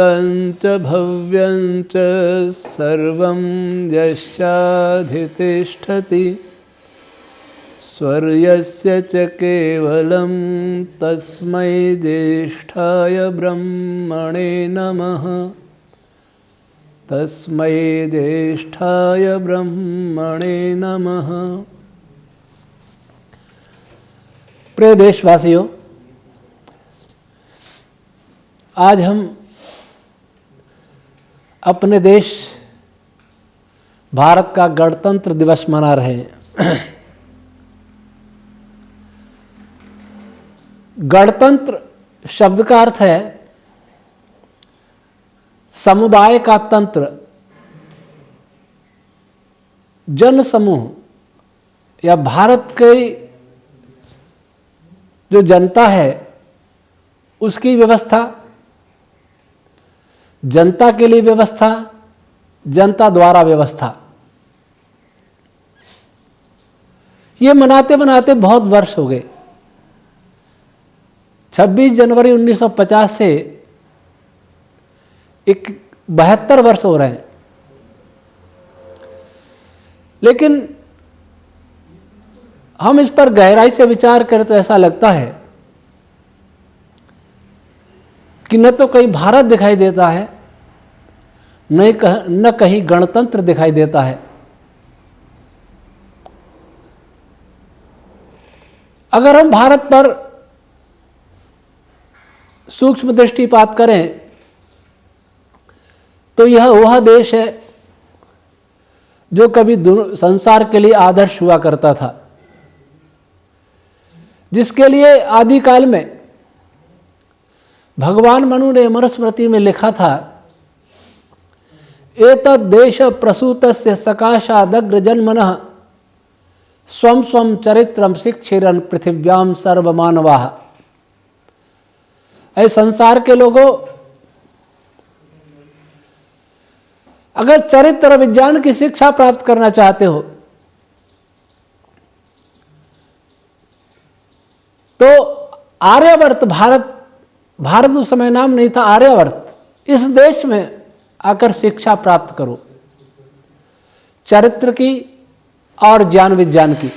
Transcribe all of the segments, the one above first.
भूतं च भव्यं च सर्वं यस्याधितिष्ठति स्वर्यस्य च केवलं तस्मै ज्येष्ठाय ब्रह्मणे नमः। तस्मै ज्येष्ठाय ब्रह्मणे नमः। प्रिय देशवासियों, आज हम अपने देश भारत का गणतंत्र दिवस मना रहे हैं। गणतंत्र शब्द का अर्थ है समुदाय का तंत्र, जन समूह या भारत की जो जनता है उसकी व्यवस्था, जनता के लिए व्यवस्था, जनता द्वारा व्यवस्था। ये मनाते मनाते बहुत वर्ष हो गए। 26 जनवरी 1950 से 72 वर्ष हो रहे हैं। लेकिन हम इस पर गहराई से विचार करें तो ऐसा लगता है कि न तो कहीं भारत दिखाई देता है, न कहीं गणतंत्र दिखाई देता है। अगर हम भारत पर सूक्ष्म दृष्टिपात करें तो यह वह देश है जो कभी संसार के लिए आदर्श हुआ करता था, जिसके लिए आदिकाल में भगवान मनु ने मनुस्मृति में लिखा था, एतद् देश प्रसूतस्य सकाशादग्र जन्मनः स्वं स्वं चरित्रम शिक्षिरन् पृथिव्याम सर्वमानवाः। ऐ संसार के लोगों, अगर चरित्र विज्ञान की शिक्षा प्राप्त करना चाहते हो तो आर्यावर्त, भारत उस समय नाम नहीं था, आर्यावर्त, इस देश में आकर शिक्षा प्राप्त करो, चरित्र की और ज्ञान विज्ञान की।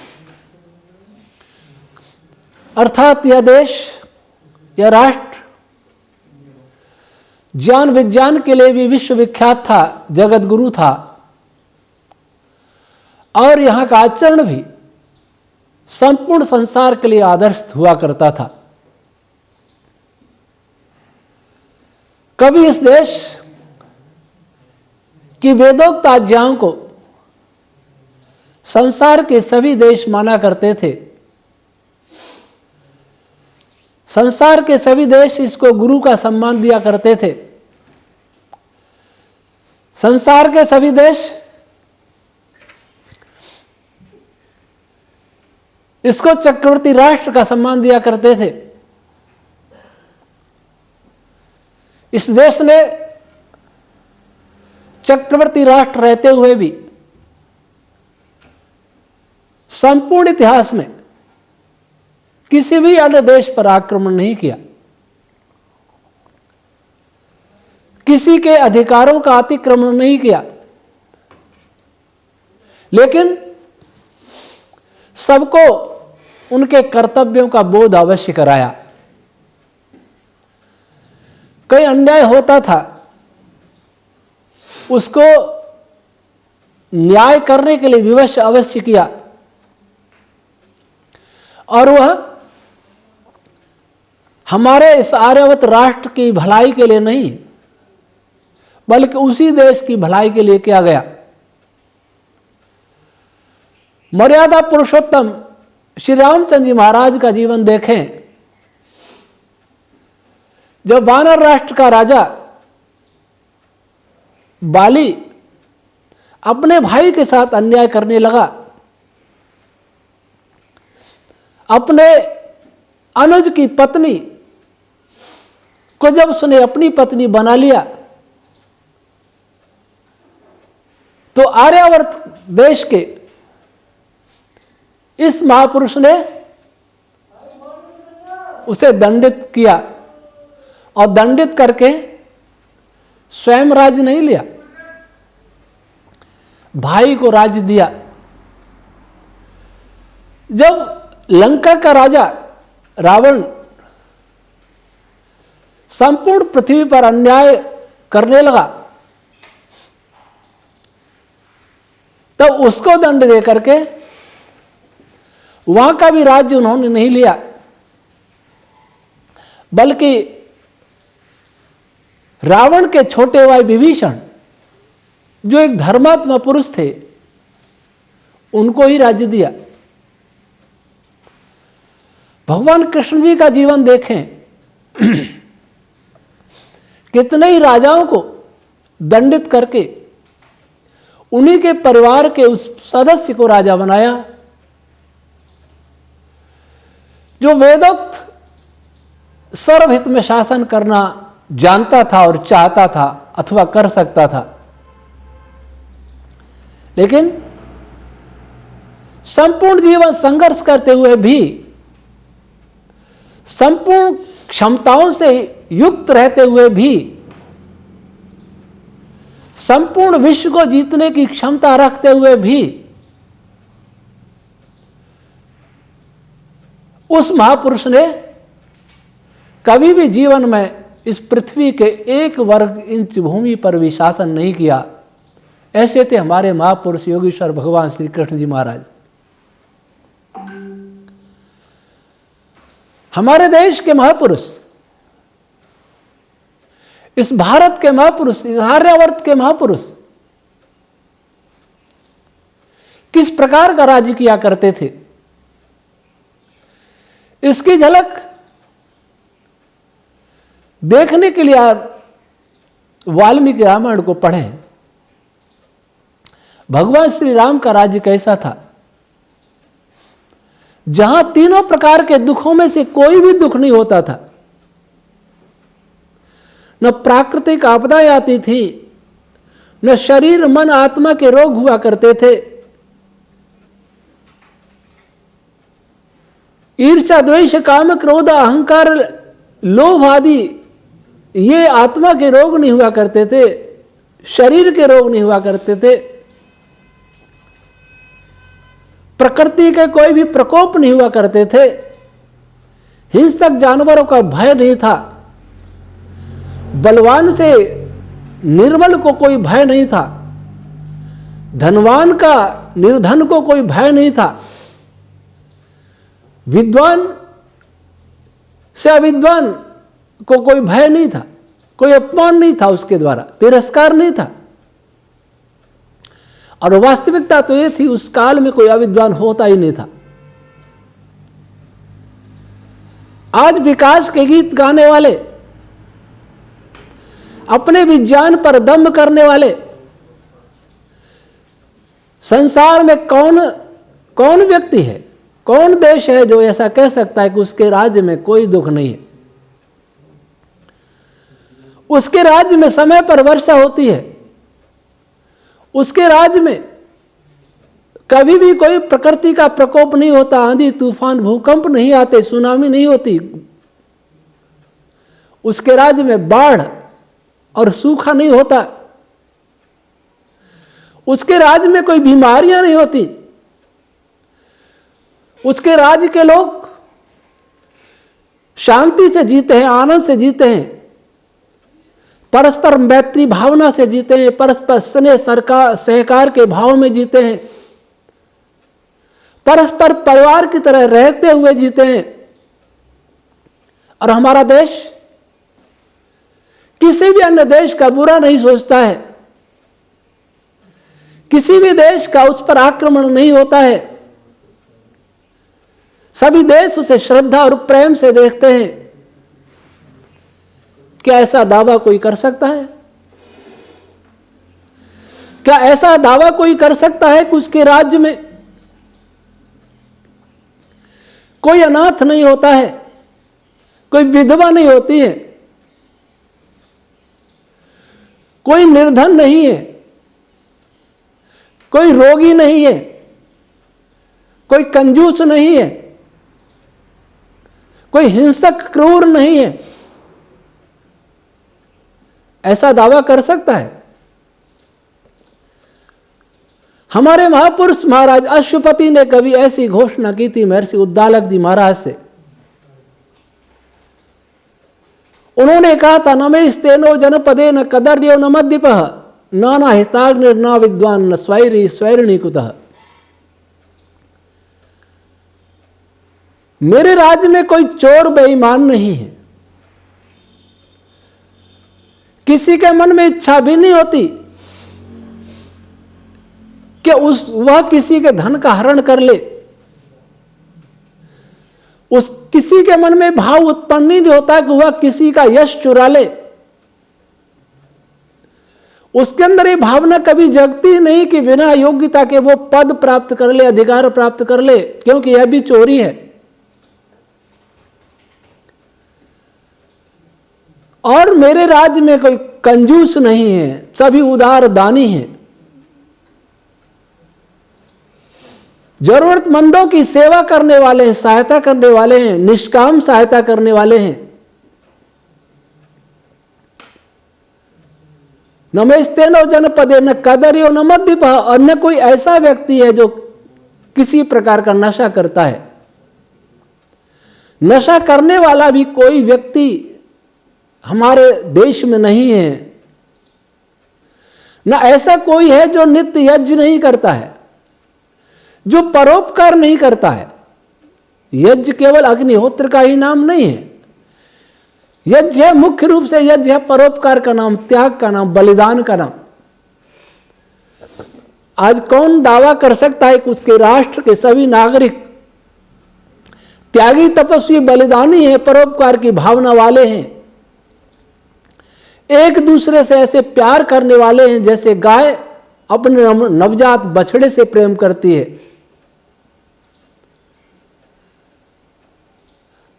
अर्थात यह देश, यह राष्ट्र ज्ञान विज्ञान के लिए भी विश्वविख्यात था, जगत गुरु था, और यहाँ का आचरण भी संपूर्ण संसार के लिए आदर्श हुआ करता था। कभी इस देश की वेदोक्त आज्ञाओं को संसार के सभी देश माना करते थे। संसार के सभी देश इसको गुरु का सम्मान दिया करते थे। संसार के सभी देश इसको चक्रवर्ती राष्ट्र का सम्मान दिया करते थे। इस देश ने चक्रवर्ती राष्ट्र रहते हुए भी संपूर्ण इतिहास में किसी भी अन्य देश पर आक्रमण नहीं किया, किसी के अधिकारों का अतिक्रमण नहीं किया, लेकिन सबको उनके कर्तव्यों का बोध अवश्य कराया। कहीं अन्याय होता था, उसको न्याय करने के लिए विवश अवश्य किया, और वह हमारे इस आर्यावर्त राष्ट्र की भलाई के लिए नहीं, बल्कि उसी देश की भलाई के लिए किया गया। मर्यादा पुरुषोत्तम श्री रामचंद्र जी महाराज का जीवन देखें। जब वानर राष्ट्र का राजा बाली अपने भाई के साथ अन्याय करने लगा, अपने अनुज की पत्नी को जब उसने अपनी पत्नी बना लिया, तो आर्यावर्त देश के इस महापुरुष ने उसे दंडित किया, और दंडित करके स्वयं राज्य नहीं लिया, भाई को राज्य दिया। जब लंका का राजा रावण संपूर्ण पृथ्वी पर अन्याय करने लगा, तब उसको दंड दे करके वहां का भी राज्य उन्होंने नहीं लिया, बल्कि रावण के छोटे भाई विभीषण, जो एक धर्मात्मा पुरुष थे, उनको ही राज्य दिया। भगवान कृष्ण जी का जीवन देखें, कितने ही राजाओं को दंडित करके उन्हीं के परिवार के उस सदस्य को राजा बनाया जो वेदोक्त सर्वहित में शासन करना जानता था और चाहता था अथवा कर सकता था। लेकिन संपूर्ण जीवन संघर्ष करते हुए भी, संपूर्ण क्षमताओं से युक्त रहते हुए भी, संपूर्ण विश्व को जीतने की क्षमता रखते हुए भी उस महापुरुष ने कभी भी जीवन में इस पृथ्वी के 1 वर्ग इंच भूमि पर भी शासन नहीं किया। ऐसे थे हमारे महापुरुष योगेश्वर भगवान श्री कृष्ण जी महाराज। हमारे देश के महापुरुष, इस भारत के महापुरुष, इस आर्यावर्त के महापुरुष किस प्रकार का राज्य किया करते थे, इसकी झलक देखने के लिए आप वाल्मीकि रामायण को पढ़ें। भगवान श्री राम का राज्य कैसा था, जहां तीनों प्रकार के दुखों में से कोई भी दुख नहीं होता था। न प्राकृतिक आपदाएं आती थी, न शरीर मन आत्मा के रोग हुआ करते थे। ईर्ष्या द्वेष काम क्रोध अहंकार लोभ आदि ये आत्मा के रोग नहीं हुआ करते थे, शरीर के रोग नहीं हुआ करते थे। प्रकृति के कोई भी प्रकोप नहीं हुआ करते थे। हिंसक जानवरों का भय नहीं था। बलवान से निर्बल को कोई भय नहीं था। धनवान का निर्धन को कोई भय नहीं था। विद्वान से अविद्वान को कोई भय नहीं था। कोई अपमान नहीं था उसके द्वारा, तिरस्कार नहीं था। और वास्तविकता तो यह थी, उस काल में कोई अविद्वान होता ही नहीं था। आज विकास के गीत गाने वाले, अपने विज्ञान पर दम्भ करने वाले, संसार में कौन व्यक्ति है, कौन देश है जो ऐसा कह सकता है कि उसके राज्य में कोई दुख नहीं है। उसके राज्य में समय पर वर्षा होती है। उसके राज्य में कभी भी कोई प्रकृति का प्रकोप नहीं होता, आंधी तूफान भूकंप नहीं आते, सुनामी नहीं होती। उसके राज्य में बाढ़ और सूखा नहीं होता। उसके राज्य में कोई बीमारियां नहीं होती। उसके राज्य के लोग शांति से जीते हैं, आनंद से जीते हैं, परस्पर मैत्री भावना से जीते हैं, परस्पर स्नेह सहकार के भाव में जीते हैं, परस्पर परिवार की तरह रहते हुए जीते हैं। और हमारा देश किसी भी अन्य देश का बुरा नहीं सोचता है। किसी भी देश का उस पर आक्रमण नहीं होता है। सभी देश उसे श्रद्धा और प्रेम से देखते हैं। क्या ऐसा दावा कोई कर सकता है? क्या ऐसा दावा कोई कर सकता है कि उसके राज्य में कोई अनाथ नहीं होता है, कोई विधवा नहीं होती है, कोई निर्धन नहीं है, कोई रोगी नहीं है, कोई कंजूस नहीं है, कोई हिंसक क्रूर नहीं है? ऐसा दावा कर सकता है? हमारे महापुरुष महाराज अश्वपति ने कभी ऐसी घोषणा की थी महर्षि उद्दालक जी महाराज से। उन्होंने कहा था, नमेस्तेनो जनपदे न कदर्यो न मद्यपः न हिताग्निर न विद्वान न स्वैरी स्वैरिणी कुतः। मेरे राज्य में कोई चोर बेईमान नहीं है, किसी के मन में इच्छा भी नहीं होती कि वह किसी के धन का हरण कर ले, उस किसी के मन में भाव उत्पन्न नहीं होता कि वह किसी का यश चुरा ले। उसके अंदर ये भावना कभी जगती नहीं कि बिना योग्यता के वो पद प्राप्त कर ले, अधिकार प्राप्त कर ले, क्योंकि यह भी चोरी है। और मेरे राज्य में कोई कंजूस नहीं है, सभी उदार दानी हैं, जरूरतमंदों की सेवा करने वाले हैं, सहायता करने वाले हैं, निष्काम सहायता करने वाले हैं। नमेस्तेनो जनपदे न कदर्यो न मद्यपः। और न कोई ऐसा व्यक्ति है जो किसी प्रकार का नशा करता है। नशा करने वाला भी कोई व्यक्ति हमारे देश में नहीं है। न ऐसा कोई है जो नित्य यज्ञ नहीं करता है, जो परोपकार नहीं करता है। यज्ञ केवल अग्निहोत्र का ही नाम नहीं है। यज्ञ है, मुख्य रूप से यज्ञ है परोपकार का नाम, त्याग का नाम, बलिदान का नाम। आज कौन दावा कर सकता है कि उसके राष्ट्र के सभी नागरिक त्यागी, तपस्वी, बलिदानी है, परोपकार की भावना वाले हैं, एक दूसरे से ऐसे प्यार करने वाले हैं जैसे गाय अपने नवजात बछड़े से प्रेम करती है।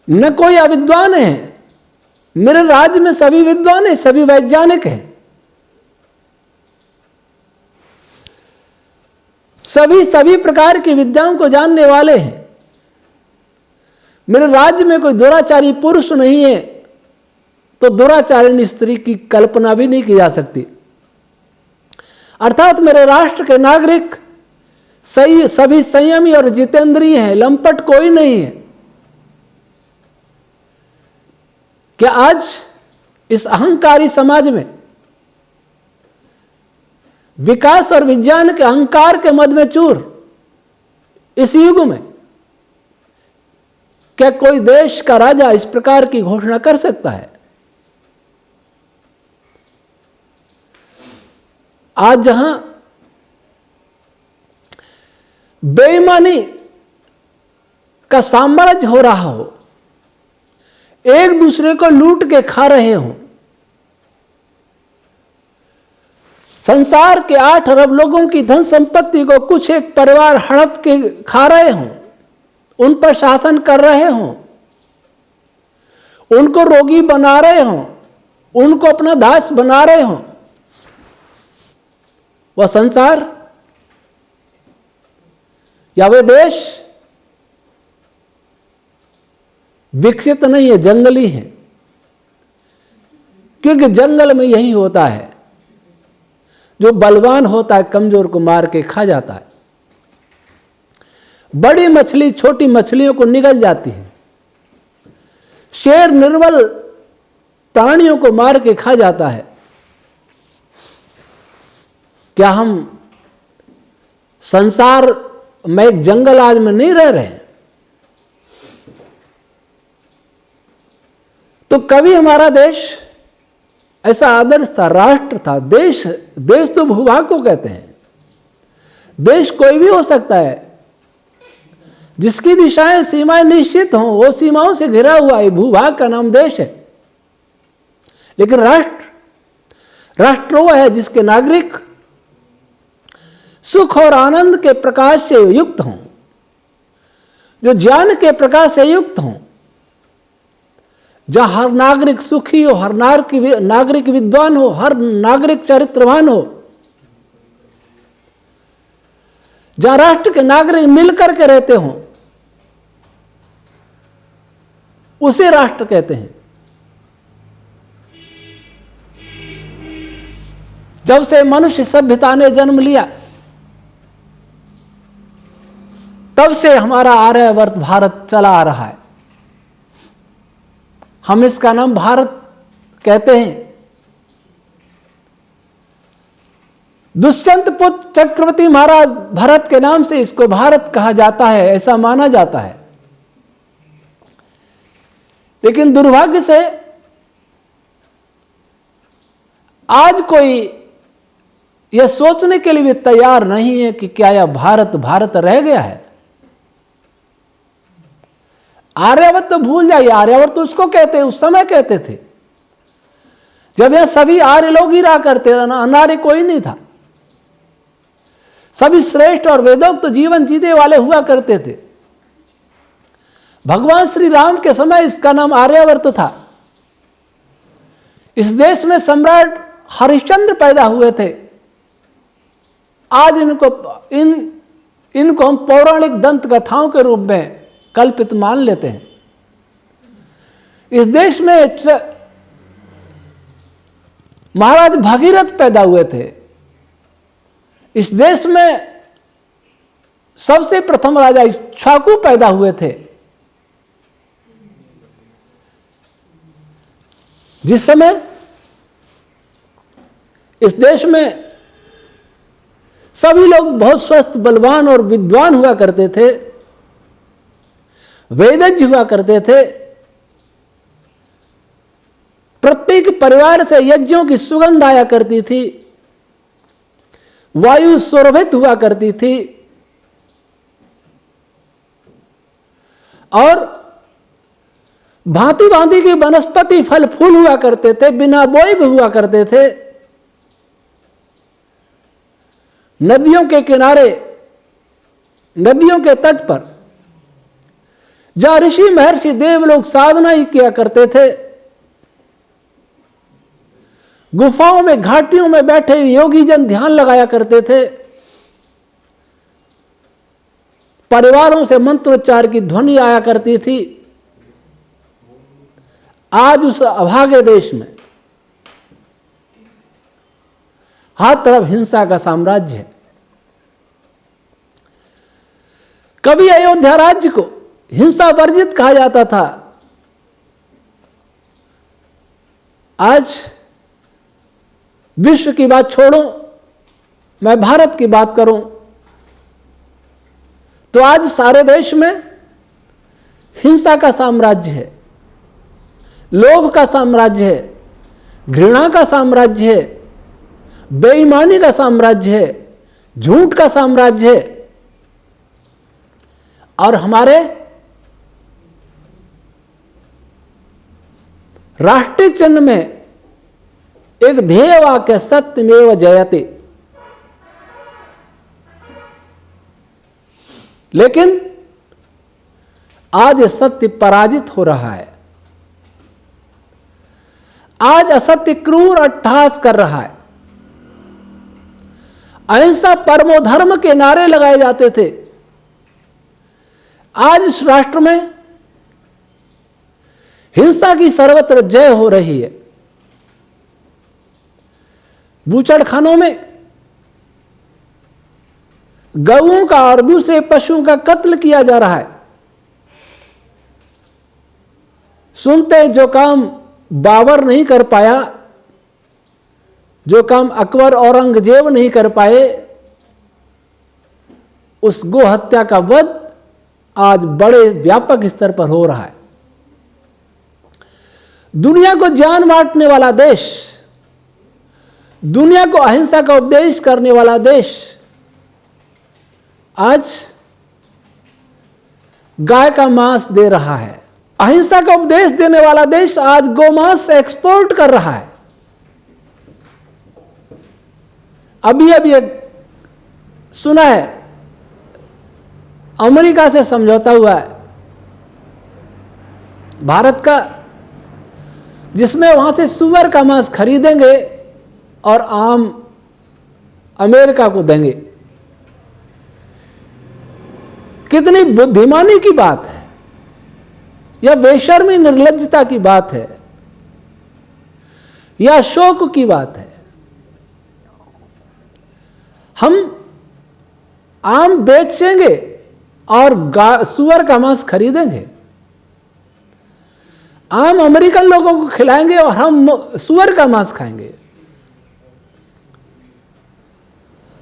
न कोई अविद्वान है। मेरे राज्य में सभी विद्वान हैं, सभी वैज्ञानिक हैं, सभी प्रकार की विद्याओं को जानने वाले हैं। मेरे राज्य में कोई दुराचारी पुरुष नहीं है, तो दुराचारिणी स्त्री की कल्पना भी नहीं की जा सकती। अर्थात मेरे राष्ट्र के नागरिक सभी संयमी और जितेंद्रिय हैं, लंपट कोई नहीं है। क्या आज इस अहंकारी समाज में, विकास और विज्ञान के अहंकार के मद में चूर इस युग में, क्या कोई देश का राजा इस प्रकार की घोषणा कर सकता है? आज जहां बेईमानी का साम्राज्य हो रहा हो, एक दूसरे को लूट के खा रहे हो, संसार के 8 अरब लोगों की धन संपत्ति को कुछ एक परिवार हड़प के खा रहे हो, उन पर शासन कर रहे हो, उनको रोगी बना रहे हो, उनको अपना दास बना रहे हो, वह संसार या वह देश विकसित नहीं है, जंगली है। क्योंकि जंगल में यही होता है, जो बलवान होता है कमजोर को मार के खा जाता है। बड़ी मछली छोटी मछलियों को निगल जाती है, शेर निर्बल प्राणियों को मार के खा जाता है। क्या हम संसार में एक जंगल आज में नहीं रह रहे हैं? तो कभी हमारा देश ऐसा आदर्श था, राष्ट्र था। देश तो भूभाग को कहते हैं। देश कोई भी हो सकता है, जिसकी दिशाएं सीमाएं निश्चित हों, वो सीमाओं से घिरा हुआ है, भूभाग का नाम देश है। लेकिन राष्ट्र वो है जिसके नागरिक सुख और आनंद के प्रकाश से युक्त हों, जो ज्ञान के प्रकाश से युक्त हों, जहां हर नागरिक सुखी हो, हर नागरिक विद्वान हो, हर नागरिक चरित्रवान हो, जहां राष्ट्र के नागरिक मिलकर के रहते हों, उसे राष्ट्र कहते हैं। जब से मनुष्य सभ्यता ने जन्म लिया तब से हमारा आर्यवर्त भारत चला आ रहा है। हम इसका नाम भारत कहते हैं। दुष्यंत पुत्र चक्रवर्ती महाराज भरत के नाम से इसको भारत कहा जाता है, ऐसा माना जाता है। लेकिन दुर्भाग्य से आज कोई यह सोचने के लिए भी तैयार नहीं है कि क्या यह भारत भारत रह गया है। आर्यावर्त तो भूल जाइए, आर्यावर्त तो उसको कहते उस समय कहते थे जब यह सभी आर्य लोग ही रहा करते थे, अनार्य कोई नहीं था। सभी श्रेष्ठ और वेदोक्त जीवन जीने वाले हुआ करते थे। भगवान श्री राम के समय इसका नाम आर्यावर्त था। इस देश में सम्राट हरिश्चंद्र पैदा हुए थे। आज इनको हम पौराणिक दंत कथाओं के रूप में कल्पित मान लेते हैं। इस देश में महाराज भगीरथ पैदा हुए थे। इस देश में सबसे प्रथम राजा इक्ष्वाकु पैदा हुए थे। जिस समय इस देश में सभी लोग बहुत स्वस्थ, बलवान और विद्वान हुआ करते थे, वेदज्ञ हुआ करते थे। प्रत्येक परिवार से यज्ञों की सुगंध आया करती थी, वायु सुरभित हुआ करती थी और भांति भांति के वनस्पति फल फूल हुआ करते थे, बिना बोए भी हुआ करते थे। नदियों के किनारे, नदियों के तट पर जहां ऋषि महर्षि देव लोग साधना ही किया करते थे, गुफाओं में, घाटियों में बैठे योगी जन ध्यान लगाया करते थे। परिवारों से मंत्रोच्चार की ध्वनि आया करती थी। आज उस अभागे देश में हर तरफ हिंसा का साम्राज्य है। कभी अयोध्या राज्य को हिंसा वर्जित कहा जाता था। आज विश्व की बात छोड़ो, मैं भारत की बात करूं तो आज सारे देश में हिंसा का साम्राज्य है, लोभ का साम्राज्य है, घृणा का साम्राज्य है, बेईमानी का साम्राज्य है, झूठ का साम्राज्य है। और हमारे राष्ट्रीय चिन्ह में एक ध्येय वाक्य सत्यमेव जयते। लेकिन आज सत्य पराजित हो रहा है। आज असत्य क्रूर अट्टहास कर रहा है। अहिंसा परमो धर्म के नारे लगाए जाते थे। आज इस राष्ट्र में हिंसा की सर्वत्र जय हो रही है। बूचड़खानों में गऊओं का और दूसरे पशुओं का कत्ल किया जा रहा है। सुनते जो काम बाबर नहीं कर पाया, जो काम अकबर औरंगजेब नहीं कर पाए, उस गो हत्या का वध आज बड़े व्यापक स्तर पर हो रहा है। दुनिया को ज्ञान बांटने वाला देश, दुनिया को अहिंसा का उपदेश करने वाला देश, आज गाय का मांस दे रहा है। अहिंसा का उपदेश देने वाला देश आज गोमांस एक्सपोर्ट कर रहा है। अभी सुना है अमेरिका से समझौता हुआ है भारत का, जिसमें वहां से सुअर का मांस खरीदेंगे और आम अमेरिका को देंगे। कितनी बुद्धिमानी की बात है, यह बेशर्मी निर्लज्जता की बात है, यह शोक की बात है। हम आम बेचेंगे और सुअर का मांस खरीदेंगे। आम अमेरिकन लोगों को खिलाएंगे और हम सुअर का मांस खाएंगे।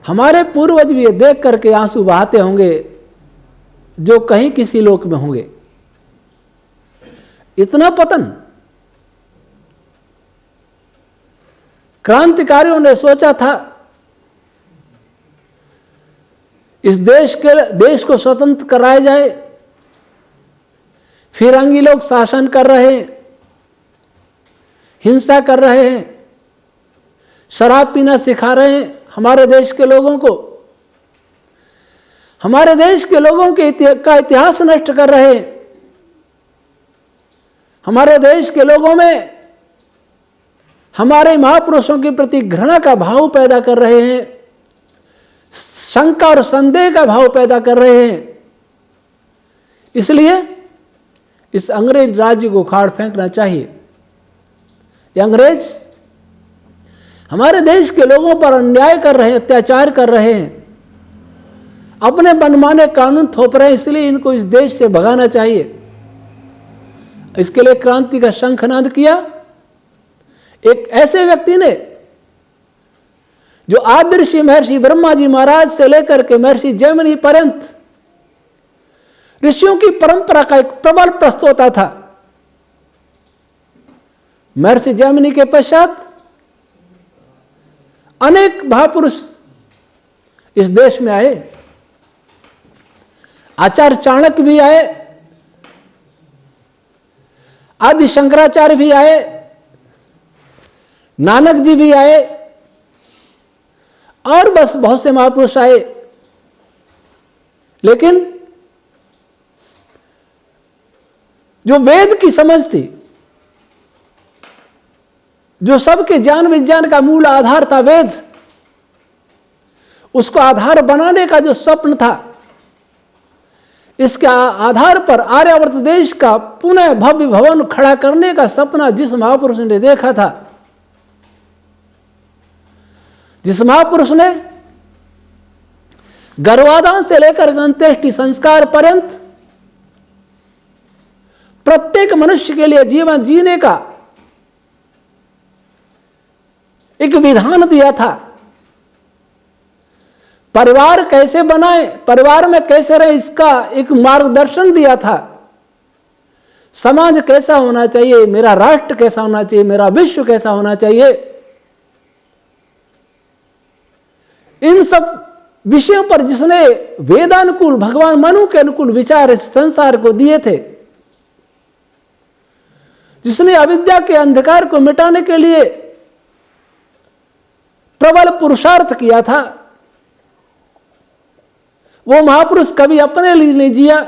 हमारे पूर्वज भी ये देख करके आंसू बहाते होंगे जो कहीं किसी लोक में होंगे। इतना पतन। क्रांतिकारियों ने सोचा था इस देश को स्वतंत्र कराया जाए। फिरंगी लोग शासन कर रहे हैं, हिंसा कर रहे हैं, शराब पीना सिखा रहे हैं हमारे देश के लोगों को, हमारे देश के लोगों का इतिहास नष्ट कर रहे हैं, हमारे देश के लोगों में हमारे महापुरुषों के प्रति घृणा का भाव पैदा कर रहे हैं, शंका और संदेह का भाव पैदा कर रहे हैं। इसलिए इस अंग्रेज राज्य को उखाड़ फेंकना चाहिए। ये अंग्रेज हमारे देश के लोगों पर अन्याय कर रहे हैं, अत्याचार कर रहे हैं, अपने मनमाने कानून थोप रहे हैं, इसलिए इनको इस देश से भगाना चाहिए। इसके लिए क्रांति का शंखनाद किया एक ऐसे व्यक्ति ने जो आदि ऋषि महर्षि ब्रह्मा जी महाराज से लेकर के महर्षि जैमिनी पर्यंत ऋषियों की परंपरा का एक प्रबल प्रस्तोता था। महर्षि जैमिनी के पश्चात अनेक महापुरुष इस देश में आए। आचार्य चाणक्य भी आए, आदि शंकराचार्य भी आए, नानक जी भी आए और बस बहुत से महापुरुष आए। लेकिन जो वेद की समझ थी, जो सबके ज्ञान विज्ञान का मूल आधार था वेद, उसको आधार बनाने का जो स्वप्न था, इसके आधार पर आर्यावर्त देश का पुनः भव्य भवन खड़ा करने का सपना जिस महापुरुष ने देखा था, जिस महापुरुष ने गर्भाधान से लेकर अंत्येष्टि संस्कार पर्यंत प्रत्येक मनुष्य के लिए जीवन जीने का एक विधान दिया था, परिवार कैसे बनाए, परिवार में कैसे रहे, इसका एक मार्गदर्शन दिया था। समाज कैसा होना चाहिए, मेरा राष्ट्र कैसा होना चाहिए, मेरा विश्व कैसा होना चाहिए, इन सब विषयों पर जिसने वेदानुकूल भगवान मनु के अनुकूल विचार इस संसार को दिए थे, जिसने अविद्या के अंधकार को मिटाने के लिए प्रबल पुरुषार्थ किया था, वो महापुरुष कभी अपने लिए नहीं जिया,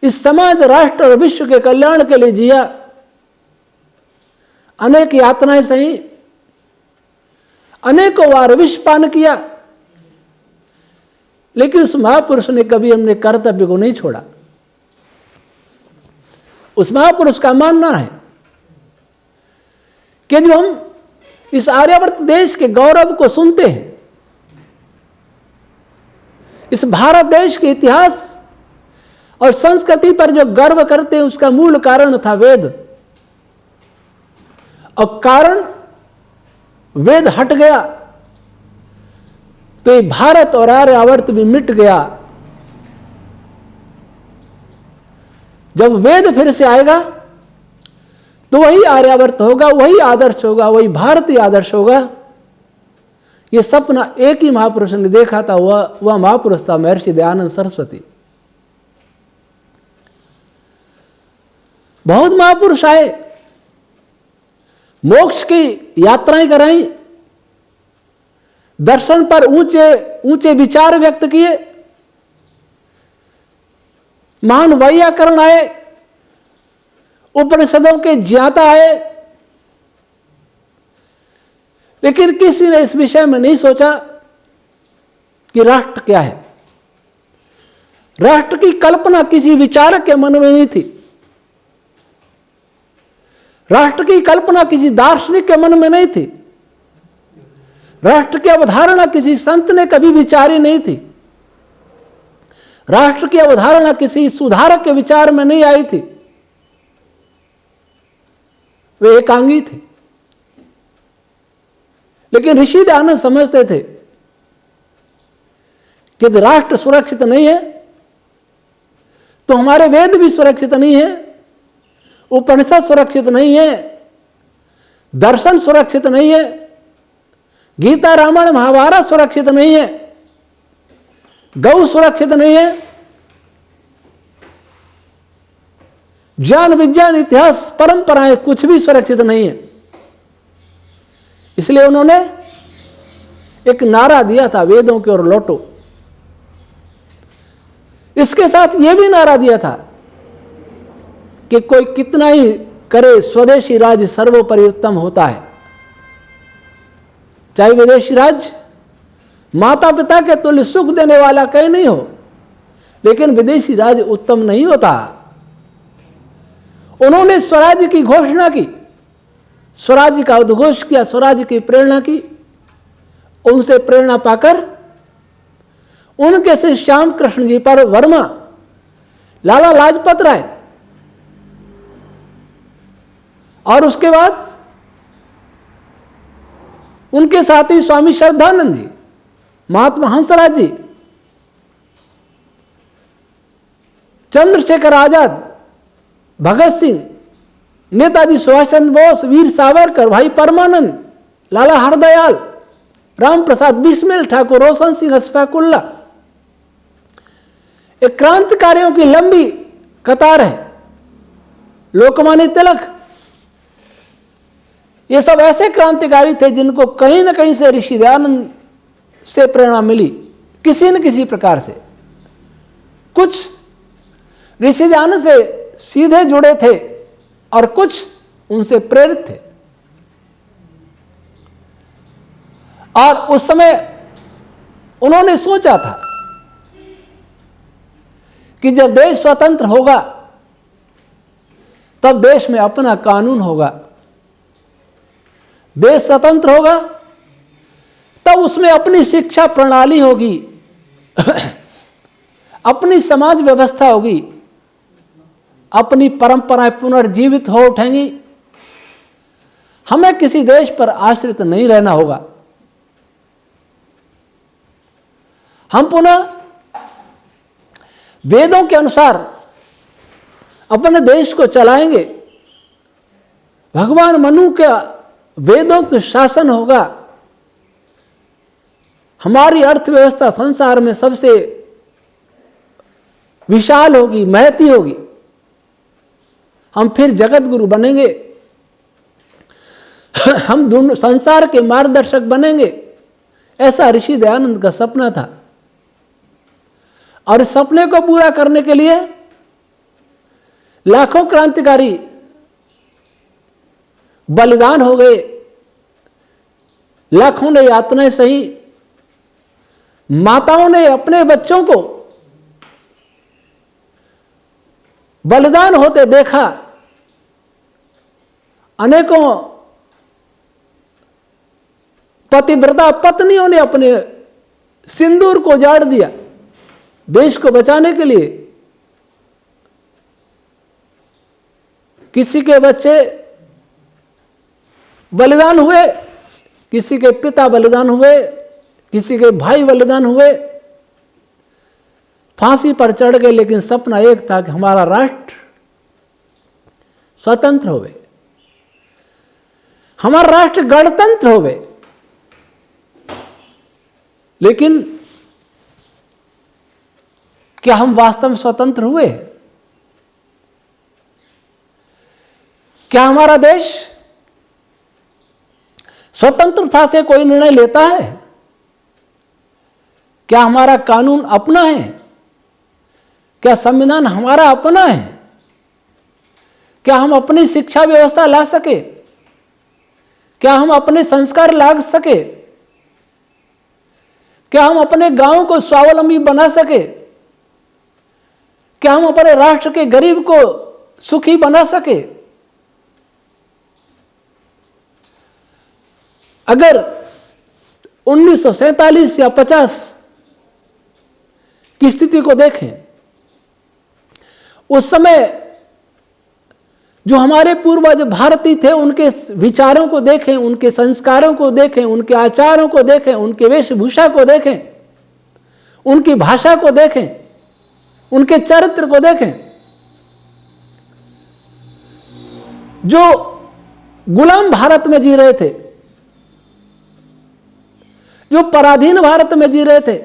इस समाज राष्ट्र और विश्व के कल्याण के लिए जिया। अनेक यातनाएं सही, अनेकों बार विष पान किया, लेकिन उस महापुरुष ने कभी अपने कर्तव्य को नहीं छोड़ा। उस महापुरुष का मानना है कि जो हम इस आर्यावर्त देश के गौरव को सुनते हैं, इस भारत देश के इतिहास और संस्कृति पर जो गर्व करते हैं, उसका मूल कारण था वेद। और कारण वेद हट गया तो ये भारत और आर्यावर्त भी मिट गया। जब वेद फिर से आएगा तो वही आर्यावर्त होगा, वही आदर्श होगा, वही भारतीय आदर्श होगा। यह सपना एक ही महापुरुष ने देखा था, वह महापुरुष था महर्षि दयानंद सरस्वती। बहुत महापुरुष आए, मोक्ष की यात्राएं कराई, दर्शन पर ऊंचे ऊंचे विचार व्यक्त किए, महान वैयाकरण आए, उपनिषदों के ज्ञाता आए, लेकिन किसी ने इस विषय में नहीं सोचा कि राष्ट्र क्या है। राष्ट्र की कल्पना किसी विचारक के मन में नहीं थी, राष्ट्र की कल्पना किसी दार्शनिक के मन में नहीं थी, राष्ट्र की अवधारणा किसी संत ने कभी विचारी नहीं थी। राष्ट्र की अवधारणा किसी सुधारक के विचार में नहीं आई थी। वे एकांगी थे। लेकिन ऋषि दयानंद समझते थे कि यदि राष्ट्र सुरक्षित नहीं है तो हमारे वेद भी सुरक्षित नहीं है, उपनिषद सुरक्षित नहीं है, दर्शन सुरक्षित नहीं है, गीता रामायण महाभारत सुरक्षित नहीं है, गौ सुरक्षित नहीं है, ज्ञान विज्ञान इतिहास परंपराएं कुछ भी सुरक्षित नहीं है। इसलिए उन्होंने एक नारा दिया था, वेदों की ओर लौटो। इसके साथ यह भी नारा दिया था कि कोई कितना ही करे स्वदेशी राज्य सर्वोपरि उत्तम होता है। चाहे विदेशी राज्य माता पिता के तुल्य सुख देने वाला कहीं नहीं हो, लेकिन विदेशी राज्य उत्तम नहीं होता। उन्होंने स्वराज्य की घोषणा की, स्वराज्य का उद्घोष किया, स्वराज्य की प्रेरणा की। उनसे प्रेरणा पाकर उनके से श्याम कृष्ण जी पर वर्मा, लाला लाजपत राय और उसके बाद उनके साथी स्वामी श्रद्धानंद जी, महात्मा हंसराज जी, चंद्रशेखर आजाद, भगत सिंह, नेताजी सुभाष चंद्र बोस, वीर सावरकर, भाई परमानंद, लाला हरदयाल, राम प्रसाद बिस्मिल, ठाकुर रोशन सिंह, अशफाकुल्ला, एक क्रांतिकारियों की लंबी कतार है। लोकमान्य तिलक, ये सब ऐसे क्रांतिकारी थे जिनको कहीं ना कहीं से ऋषि दयानंद से प्रेरणा मिली, किसी न किसी प्रकार से। कुछ ऋषि दयानंद से सीधे जुड़े थे और कुछ उनसे प्रेरित थे। और उस समय उन्होंने सोचा था कि जब देश स्वतंत्र होगा तब देश में अपना कानून होगा, देश स्वतंत्र होगा तब उसमें अपनी शिक्षा प्रणाली होगी, अपनी समाज व्यवस्था होगी, अपनी परंपराएं पुनर्जीवित हो उठेंगी। हमें किसी देश पर आश्रित नहीं रहना होगा। हम पुनः वेदों के अनुसार अपने देश को चलाएंगे। भगवान मनु का वेदोक्त शासन होगा। हमारी अर्थव्यवस्था संसार में सबसे विशाल होगी, महती होगी। हम फिर जगत गुरु बनेंगे। हम संसार के मार्गदर्शक बनेंगे। ऐसा ऋषि दयानंद का सपना था। और इस सपने को पूरा करने के लिए लाखों क्रांतिकारी बलिदान हो गए, लाखों ने यातनाएं सही, माताओं ने अपने बच्चों को बलिदान होते देखा, अनेकों पतिव्रता पत्नियों ने अपने सिंदूर को उजाड़ दिया देश को बचाने के लिए। किसी के बच्चे बलिदान हुए, किसी के पिता बलिदान हुए, किसी के भाई बलिदान हुए, फांसी पर चढ़ गए। लेकिन सपना एक था कि हमारा राष्ट्र स्वतंत्र होवे, हमारा राष्ट्र गणतंत्र होवे। लेकिन क्या हम वास्तव में स्वतंत्र हुए? क्या हमारा देश स्वतंत्रता से कोई निर्णय लेता है? क्या हमारा कानून अपना है? क्या संविधान हमारा अपना है? क्या हम अपनी शिक्षा व्यवस्था ला सके? क्या हम अपने संस्कार ला सके? क्या हम अपने गांव को स्वावलंबी बना सके? क्या हम अपने राष्ट्र के गरीब को सुखी बना सके? अगर 1947 या 50 की स्थिति को देखें, उस समय जो हमारे पूर्वज भारतीय थे उनके विचारों को देखें, उनके संस्कारों को देखें, उनके आचारों को देखें, उनके वेशभूषा को देखें, उनकी भाषा को देखें, उनके चरित्र को देखें। जो गुलाम भारत में जी रहे थे, जो पराधीन भारत में जी रहे थे,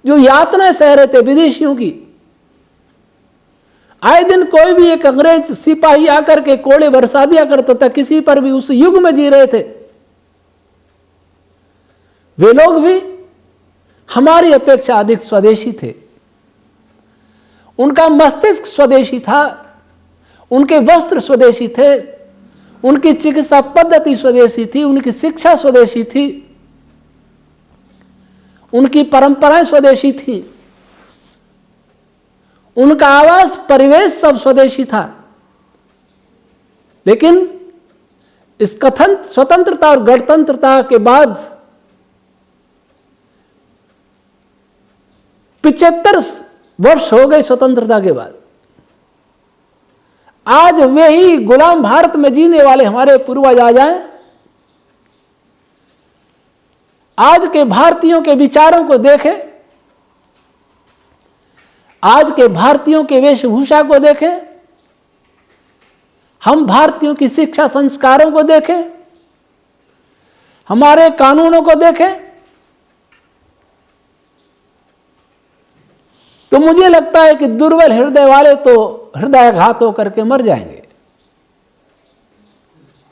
जो यातनाएं सह रहे थे विदेशियों की, आए दिन कोई भी एक अंग्रेज सिपाही आकर के कोड़े बरसा दिया करता था किसी पर भी, उस युग में जी रहे थे। वे लोग भी हमारी अपेक्षा अधिक स्वदेशी थे। उनका मस्तिष्क स्वदेशी था, उनके वस्त्र स्वदेशी थे, उनकी चिकित्सा पद्धति स्वदेशी थी, उनकी शिक्षा स्वदेशी थी, उनकी परंपराएं स्वदेशी थी, उनका आवास परिवेश सब स्वदेशी था। लेकिन इस कथन स्वतंत्रता और गणतंत्रता के बाद 75 वर्ष हो गए स्वतंत्रता के बाद, आज वे ही गुलाम भारत में जीने वाले हमारे पूर्वज आ जाएं, आज के भारतीयों के विचारों को देखें, आज के भारतीयों के वेशभूषा को देखें, हम भारतीयों की शिक्षा संस्कारों को देखें, हमारे कानूनों को देखें, तो मुझे लगता है कि दुर्बल हृदय वाले तो हृदयाघात होकर के मर जाएंगे।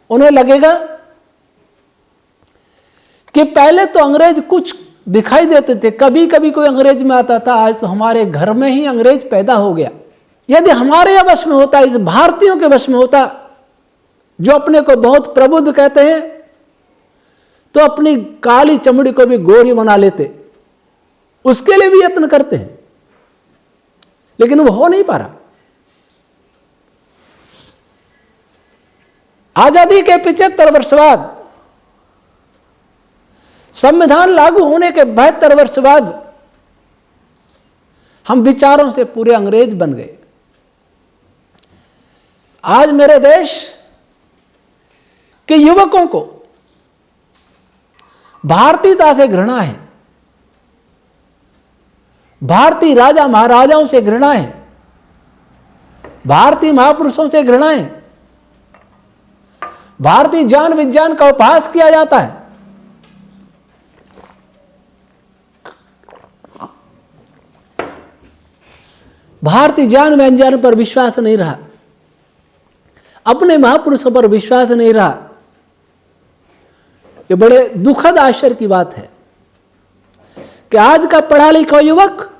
उन्हें लगेगा कि पहले तो अंग्रेज कुछ दिखाई देते थे, कभी कभी कोई अंग्रेज में आता था, आज तो हमारे घर में ही अंग्रेज पैदा हो गया। यदि हमारे वश में होता, इस भारतीयों के वश में होता, जो अपने को बहुत प्रबुद्ध कहते हैं, तो अपनी काली चमड़ी को भी गोरी बना लेते, उसके लिए भी यत्न करते हैं, लेकिन वो हो नहीं पा रहा। आजादी के 75 वर्ष बाद, संविधान लागू होने के 72 वर्ष बाद हम विचारों से पूरे अंग्रेज बन गए। आज मेरे देश के युवकों को भारतीयता से घृणा है, भारतीय राजा महाराजाओं से घृणा है, भारतीय महापुरुषों से घृणा है, भारतीय ज्ञान विज्ञान का उपहास किया जाता है। भारतीय ज्ञान विज्ञान पर विश्वास नहीं रहा, अपने महापुरुषों पर विश्वास नहीं रहा। ये बड़े दुखद आश्चर्य की बात है कि आज का पढ़ा लिखा युवक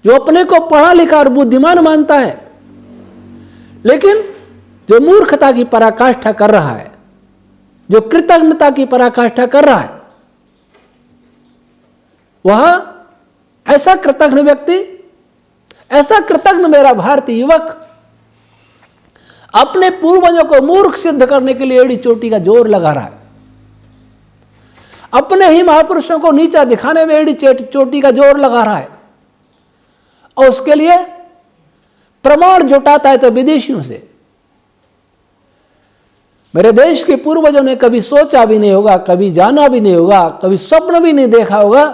जो अपने को पढ़ा लिखा और बुद्धिमान मानता है, लेकिन जो मूर्खता की पराकाष्ठा कर रहा है, जो कृतज्ञता की पराकाष्ठा कर रहा है, वह ऐसा कृतज्ञ व्यक्ति, ऐसा कृतज्ञ मेरा भारतीय युवक अपने पूर्वजों को मूर्ख सिद्ध करने के लिए एड़ी चोटी का जोर लगा रहा है, अपने ही महापुरुषों को नीचा दिखाने में एड़ी चोटी का जोर लगा रहा है, और उसके लिए प्रमाण जुटाता है तो विदेशियों से। मेरे देश के पूर्वजों ने कभी सोचा भी नहीं होगा, कभी जाना भी नहीं होगा, कभी स्वप्न भी नहीं देखा होगा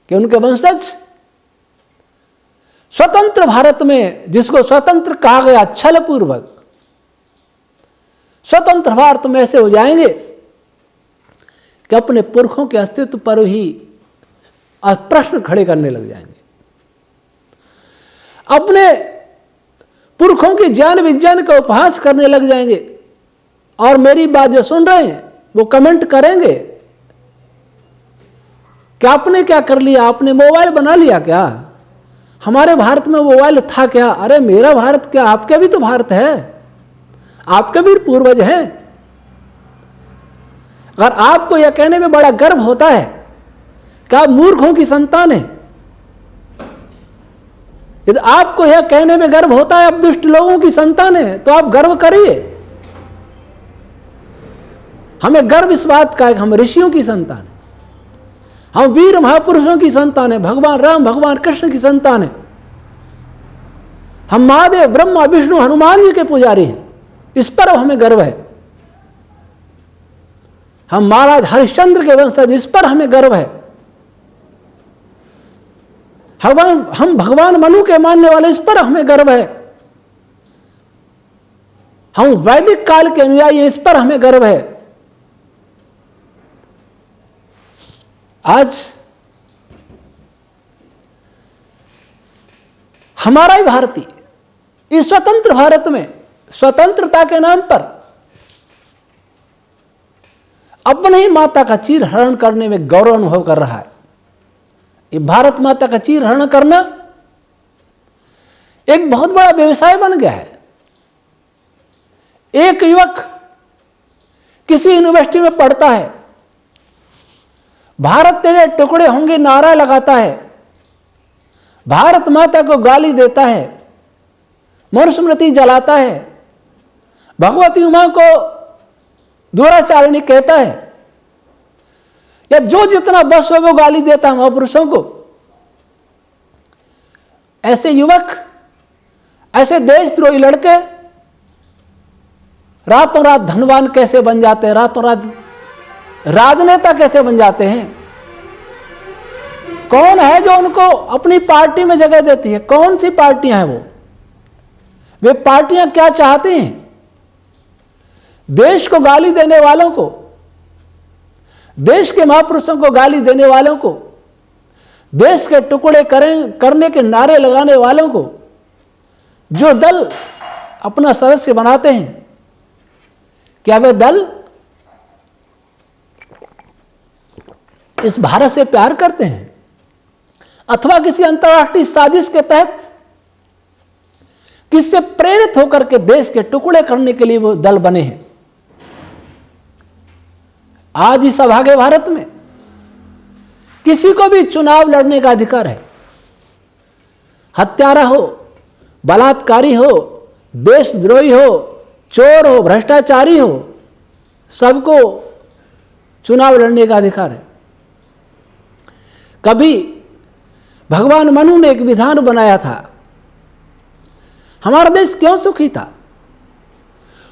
कि उनके वंशज स्वतंत्र भारत में, जिसको स्वतंत्र कहा गया छल पूर्वक, स्वतंत्र भारत में ऐसे हो जाएंगे कि अपने पुरखों के अस्तित्व पर ही प्रश्न खड़े करने लग जाएंगे, अपने पुरखों के ज्ञान विज्ञान का उपहास करने लग जाएंगे। और मेरी बात जो सुन रहे हैं वो कमेंट करेंगे कि आपने क्या कर लिया, आपने मोबाइल बना लिया क्या, हमारे भारत में मोबाइल था क्या? अरे मेरा भारत क्या, आपका भी तो भारत है, आपके भी पूर्वज हैं। अगर आपको यह कहने में बड़ा गर्व होता है कि आप मूर्खों की संतान हैं, यदि आपको यह कहने में गर्व होता है आप दुष्ट लोगों की संतान हैं, तो आप गर्व करिए। हमें गर्व इस बात का है कि हम ऋषियों की संतान है, हम वीर महापुरुषों की संतान है, भगवान राम भगवान कृष्ण की संतान है, हम महादेव ब्रह्मा विष्णु हनुमान जी के पुजारी हैं। इस पर हमें गर्व है। हम महाराज हरिश्चंद्र के वंशज, इस पर हमें गर्व है। हम भगवान मनु के मानने वाले, इस पर हमें गर्व है। हम वैदिक काल के अनुयायी, इस पर हमें गर्व है। आज हमारा ही भारतीय इस स्वतंत्र भारत में स्वतंत्रता के नाम पर अपने ही माता का चीर हरण करने में गौरव अनुभव कर रहा है। ये भारत माता का चीर हरण करना एक बहुत बड़ा व्यवसाय बन गया है। एक युवक किसी यूनिवर्सिटी में पढ़ता है, भारत तेरे टुकड़े होंगे नारा लगाता है, भारत माता को गाली देता है, मनुस्मृति जलाता है, भगवती उमा को दुराचारिणी कहता है, या जो जितना बस हो वो गाली देता है महापुरुषों को। ऐसे युवक, ऐसे देशद्रोही लड़के रातों रात धनवान कैसे बन जाते हैं, रातों रात राजनेता कैसे बन जाते हैं? कौन है जो उनको अपनी पार्टी में जगह देती है? कौन सी पार्टियां हैं वो? वे पार्टियां क्या चाहती हैं? देश को गाली देने वालों को, देश के महापुरुषों को गाली देने वालों को, देश के टुकड़े करने के नारे लगाने वालों को जो दल अपना सदस्य बनाते हैं, क्या वे दल इस भारत से प्यार करते हैं अथवा किसी अंतर्राष्ट्रीय साजिश के तहत किससे प्रेरित होकर के देश के टुकड़े करने के लिए वो दल बने हैं? आज इस अभागे भारत में किसी को भी चुनाव लड़ने का अधिकार है। हत्यारा हो, बलात्कारी हो, देशद्रोही हो, चोर हो, भ्रष्टाचारी हो, सबको चुनाव लड़ने का अधिकार है। कभी भगवान मनु ने एक विधान बनाया था। हमारा देश क्यों सुखी था?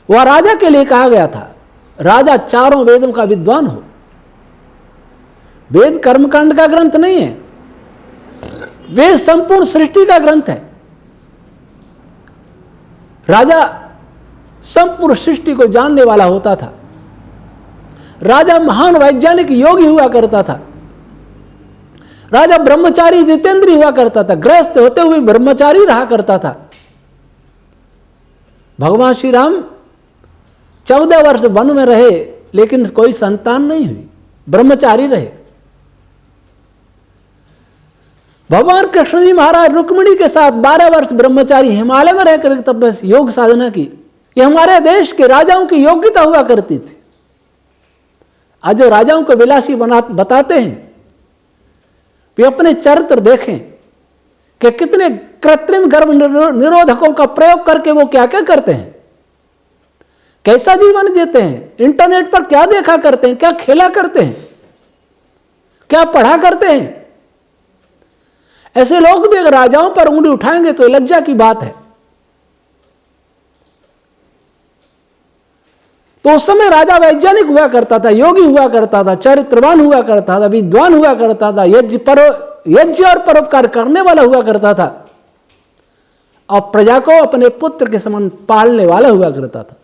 वह राजा के लिए कहा गया था, राजा चारों वेदों का विद्वान हो। वेद कर्मकांड का ग्रंथ नहीं है, वेद संपूर्ण सृष्टि का ग्रंथ है। राजा संपूर्ण सृष्टि को जानने वाला होता था। राजा महान वैज्ञानिक योगी हुआ करता था। राजा ब्रह्मचारी जितेंद्र हुआ करता था, गृहस्थ होते हुए ब्रह्मचारी रहा करता था। भगवान श्री राम 14 वर्ष वन में रहे, लेकिन कोई संतान नहीं हुई, ब्रह्मचारी रहे। भगवान कृष्ण जी महाराज रुक्मिणी के साथ 12 वर्ष ब्रह्मचारी हिमालय में रहकर तब बस योग साधना की। ये हमारे देश के राजाओं की योग्यता हुआ करती थी। आज जो राजाओं को विलासी बताते हैं, वे अपने चरित्र देखें कि कितने कृत्रिम गर्भ निरोधकों का प्रयोग करके वो क्या क्या करते हैं, कैसा जीवन जीते हैं, इंटरनेट पर क्या देखा करते हैं, क्या खेला करते हैं, क्या पढ़ा करते हैं। ऐसे लोग भी अगर राजाओं पर उंगली उठाएंगे तो लज्जा की बात है। तो उस समय राजा वैज्ञानिक हुआ करता था, योगी हुआ करता था, चरित्रवान हुआ करता था, विद्वान हुआ करता था, यज्ञ और परोपकार करने वाला हुआ करता था, और प्रजा को अपने पुत्र के समान पालने वाला हुआ करता था।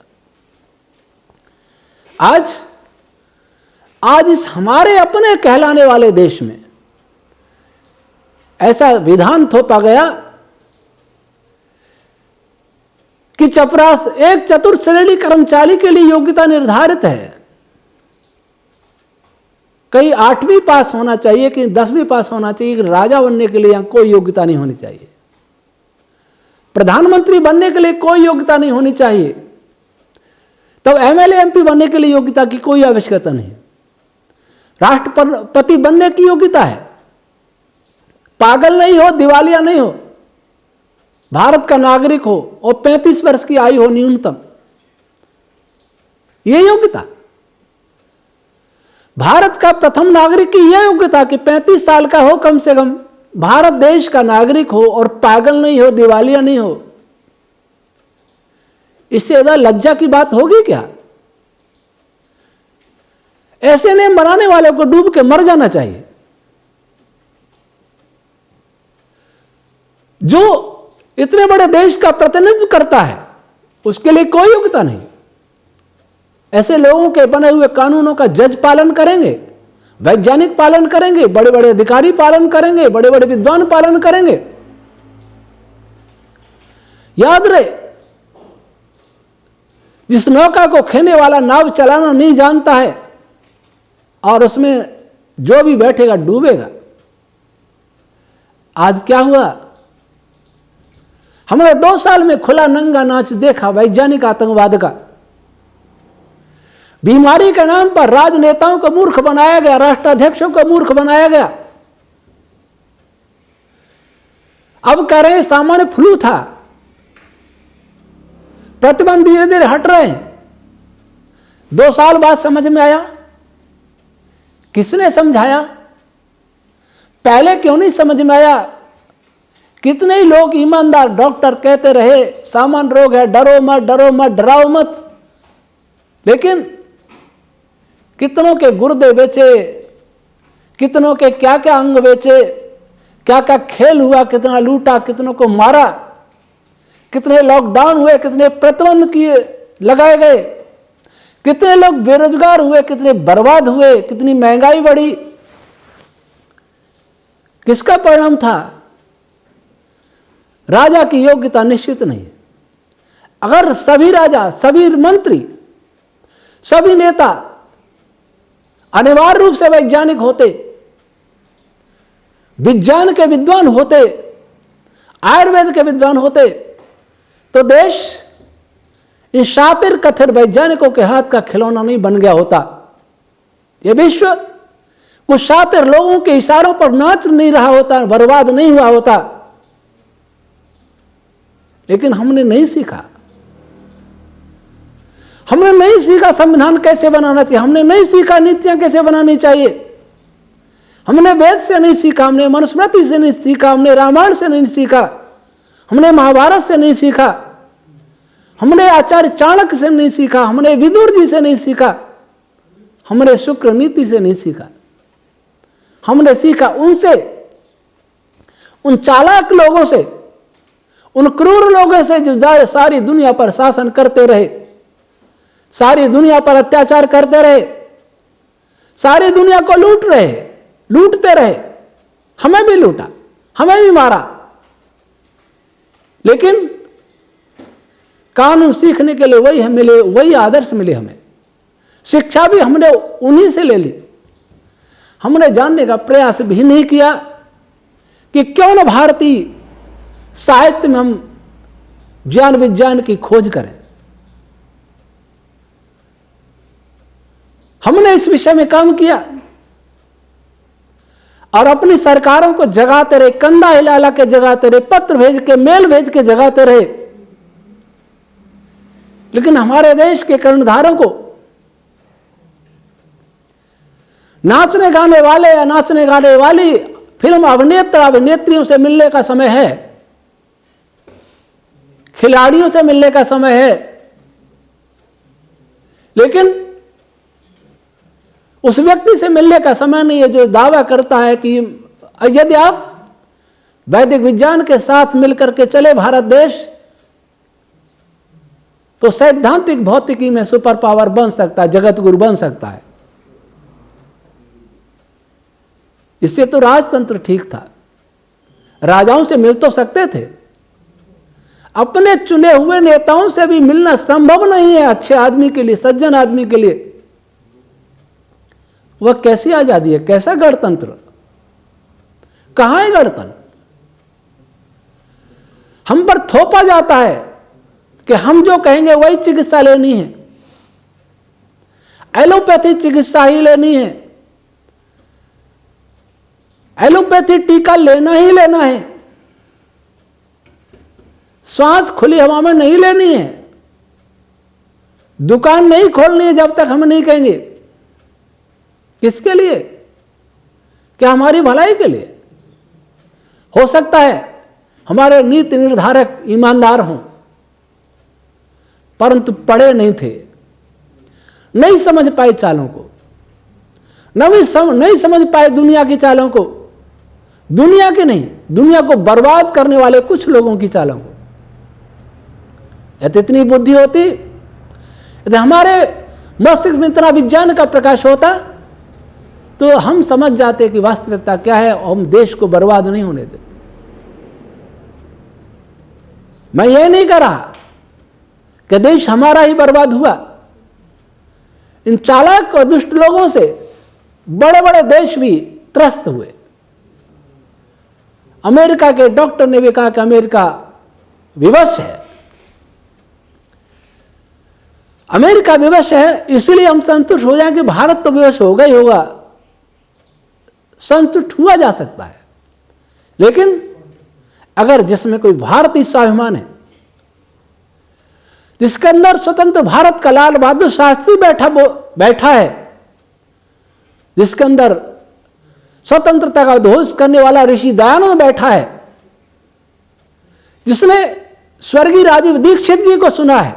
आज इस हमारे अपने कहलाने वाले देश में ऐसा विधान थोपा गया कि चपरास एक चतुर्थ श्रेणी कर्मचारी के लिए योग्यता निर्धारित है। कहीं 8वीं पास होना चाहिए, कहीं 10वीं पास होना चाहिए। राजा बनने के लिए यहां कोई योग्यता नहीं होनी चाहिए। प्रधानमंत्री बनने के लिए कोई योग्यता नहीं होनी चाहिए। तब एमएलए एमपी बनने के लिए योग्यता की कोई आवश्यकता नहीं। राष्ट्रपति बनने की योग्यता है। पागल नहीं हो, दिवालिया नहीं हो, भारत का नागरिक हो और 35 वर्ष की आयु हो न्यूनतम, यह योग्यता। भारत का प्रथम नागरिक की यह योग्यता कि 35 साल का हो कम से कम, भारत देश का नागरिक हो और पागल नहीं हो, दिवालिया नहीं हो। इससे ज्यादा लज्जा की बात होगी क्या? ऐसे नियम बनाने वाले को डूब के मर जाना चाहिए। जो इतने बड़े देश का प्रतिनिधित्व करता है उसके लिए कोई योग्यता नहीं। ऐसे लोगों के बने हुए कानूनों का जज पालन करेंगे, वैज्ञानिक पालन करेंगे, बड़े बड़े अधिकारी पालन करेंगे, बड़े बड़े विद्वान पालन करेंगे। याद रहे, जिस नौका को खेने वाला नाव चलाना नहीं जानता है और उसमें जो भी बैठेगा डूबेगा। आज क्या हुआ? हमने 2 साल में खुला नंगा नाच देखा वैज्ञानिक आतंकवाद का। बीमारी के नाम पर राजनेताओं को मूर्ख बनाया गया, राष्ट्राध्यक्षों को मूर्ख बनाया गया। अब कह रहे हैं सामान्य फ्लू था, प्रतिबंध धीरे धीरे हट रहे हैं। 2 साल बाद समझ में आया। किसने समझाया? पहले क्यों नहीं समझ में आया? कितने ही लोग ईमानदार डॉक्टर कहते रहे सामान्य रोग है, डरो मत, डरो मत, डराओ मत। लेकिन कितनों के गुर्दे बेचे, कितनों के क्या क्या अंग बेचे, क्या क्या खेल हुआ, कितना लूटा, कितनों को मारा, कितने लॉकडाउन हुए, कितने प्रतिबंध किए लगाए गए, कितने लोग बेरोजगार हुए, कितने बर्बाद हुए, कितनी महंगाई बढ़ी। किसका परिणाम था? राजा की योग्यता निश्चित नहीं। अगर सभी राजा, सभी मंत्री, सभी नेता अनिवार्य रूप से वैज्ञानिक होते, विज्ञान के विद्वान होते, आयुर्वेद के विद्वान होते, तो देश इन शातिर कथित वैज्ञानिकों के हाथ का खिलौना नहीं बन गया होता। यह विश्व कुछ शातिर लोगों के इशारों पर नाच नहीं रहा होता, बर्बाद नहीं हुआ होता। लेकिन हमने नहीं सीखा। हमने नहीं सीखा संविधान कैसे बनाना चाहिए, हमने नहीं सीखा नीतियां कैसे बनानी चाहिए, हमने वेद से नहीं सीखा, हमने मनुस्मृति से नहीं सीखा, हमने रामायण से नहीं सीखा, हमने महाभारत से नहीं सीखा, हमने आचार्य चाणक्य से नहीं सीखा, हमने विदुर जी से नहीं सीखा, हमने शुक्र नीति से नहीं सीखा। हमने सीखा उनसे, उन चालाक लोगों से, उन क्रूर लोगों से जो सारी दुनिया पर शासन करते रहे, सारी दुनिया पर अत्याचार करते रहे, सारी दुनिया को लूटते रहे। हमें भी लूटा, हमें भी मारा। लेकिन कानून सीखने के लिए वही हमें मिले, वही आदर्श मिले हमें। शिक्षा भी हमने उन्हीं से ले ली। हमने जानने का प्रयास भी नहीं किया कि क्यों न भारतीय साहित्य में हम ज्ञान विज्ञान की खोज करें। हमने इस विषय में काम किया और अपनी सरकारों को जगाते रहे, कंधा हिला के जगाते रहे, पत्र भेज के, मेल भेज के जगाते रहे। लेकिन हमारे देश के कर्णधारों को नाचने गाने वाले या नाचने गाने वाली फिल्म अभिनेता अभिनेत्रियों से मिलने का समय है, खिलाड़ियों से मिलने का समय है। लेकिन उस व्यक्ति से मिलने का समय नहीं है जो दावा करता है कि यदि आप वैदिक विज्ञान के साथ मिलकर के चले भारत देश, तो सैद्धांतिक भौतिकी में सुपर पावर बन सकता है, जगत गुरु बन सकता है। इससे तो राजतंत्र ठीक था, राजाओं से मिल तो सकते थे। अपने चुने हुए नेताओं से भी मिलना संभव नहीं है अच्छे आदमी के लिए, सज्जन आदमी के लिए। वह कैसी आजादी है, कैसा गणतंत्र, कहां है गणतंत्र? हम पर थोपा जाता है कि हम जो कहेंगे वही चिकित्सा लेनी है, एलोपैथी चिकित्सा ही लेनी है, एलोपैथी टीका लेना ही लेना है, श्वास खुली हवा में नहीं लेनी है, दुकान नहीं खोलनी है जब तक हम नहीं कहेंगे किसके लिए? क्या हमारी भलाई के लिए? हो सकता है हमारे नीति निर्धारक ईमानदार हों, परंतु पढ़े नहीं थे, नहीं समझ पाए चालों को, नहीं समझ पाए दुनिया की चालों को, दुनिया की नहीं, दुनिया को बर्बाद करने वाले कुछ लोगों की चालों को। यदि इतनी बुद्धि होती, यदि हमारे मस्तिष्क में इतना विज्ञान का प्रकाश होता, तो हम समझ जाते कि वास्तविकता क्या है और हम देश को बर्बाद नहीं होने देते। मैं ये नहीं कह रहा कि देश हमारा ही बर्बाद हुआ। इन चालाक और दुष्ट लोगों से बड़े बड़े देश भी त्रस्त हुए। अमेरिका के डॉक्टर ने भी कहा कि अमेरिका विवश है। अमेरिका विवश है, इसलिए हम संतुष्ट हो जाएं कि भारत तो विवश होगा ही होगा। संतुष्ट हुआ जा सकता है, लेकिन अगर जिसमें कोई भारतीय स्वाभिमान है, जिसके अंदर स्वतंत्र भारत का लाल बहादुर शास्त्री बैठा है, जिसके अंदर स्वतंत्रता का उद्घोष करने वाला ऋषि दयानंद बैठा है, जिसने स्वर्गीय राजीव दीक्षित जी को सुना है,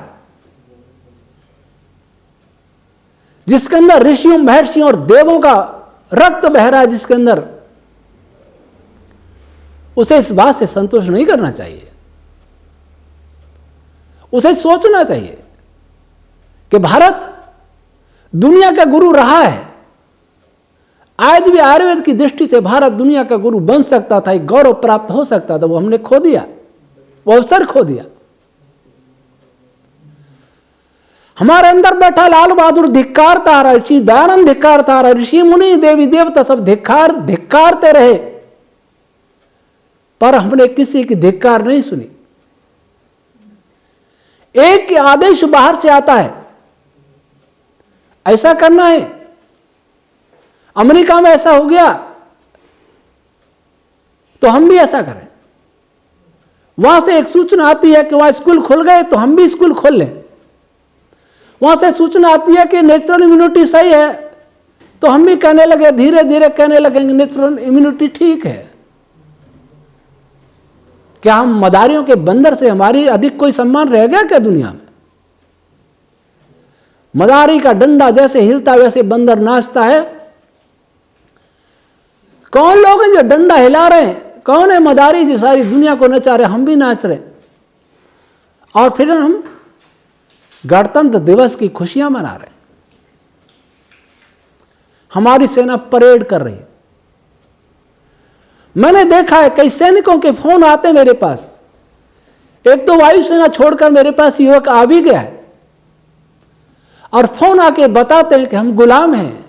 जिसके अंदर ऋषियों महर्षियों और देवों का रक्त बह रहा है, जिसके अंदर, उसे इस बात से संतोष नहीं करना चाहिए। उसे सोचना चाहिए कि भारत दुनिया का गुरु रहा है। आज भी आयुर्वेद की दृष्टि से भारत दुनिया का गुरु बन सकता था, एक गौरव प्राप्त हो सकता था, वो हमने खो दिया, वो अवसर खो दिया। हमारे अंदर बैठा लाल बहादुर धिक्कारता आ रहा, ऋषि दयानंद धिक्कारता आ रहा, ऋषि मुनि देवी देवता सब धिक्कारते रहे, पर हमने किसी की धिक्कार नहीं सुनी। एक आदेश बाहर से आता है, ऐसा करना है। अमेरिका में ऐसा हो गया तो हम भी ऐसा करें। वहां से एक सूचना आती है कि वहां स्कूल खुल गए तो हम भी स्कूल खोल लें। वहां से सूचना आती है कि नेचुरल इम्यूनिटी सही है तो हम भी कहने लगे, धीरे धीरे कहने लगेंगे नेचुरल इम्यूनिटी ठीक है। क्या हम मदारियों के बंदर से हमारी अधिक कोई सम्मान रह गया क्या दुनिया में? मदारी का डंडा जैसे हिलता वैसे बंदर नाचता है। कौन लोग हैं जो डंडा हिला रहे हैं? कौन है मदारी जो सारी दुनिया को नचा रहे? हम भी नाच रहे, और फिर हम गणतंत्र दिवस की खुशियां मना रहे हैं। हमारी सेना परेड कर रही है। मैंने देखा है कई सैनिकों के फोन आते मेरे पास। एक तो वायुसेना छोड़कर मेरे पास युवक आ भी गया है और फोन आके बताते हैं कि हम गुलाम हैं,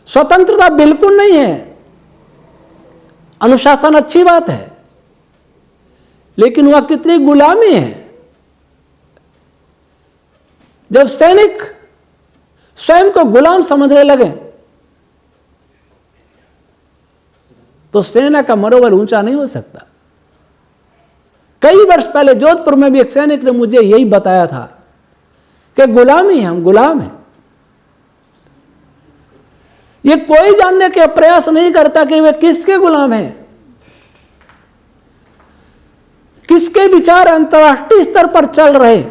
स्वतंत्रता बिल्कुल नहीं है। अनुशासन अच्छी बात है, लेकिन वह कितनी गुलामी है। जब सैनिक स्वयं को गुलाम समझने लगे तो सेना का मनोबल ऊंचा नहीं हो सकता। कई वर्ष पहले जोधपुर में भी एक सैनिक ने मुझे यही बताया था कि गुलामी है, हम गुलाम हैं। ये कोई जानने के प्रयास नहीं करता कि वे किसके गुलाम हैं, किसके विचार अंतर्राष्ट्रीय स्तर पर चल रहे।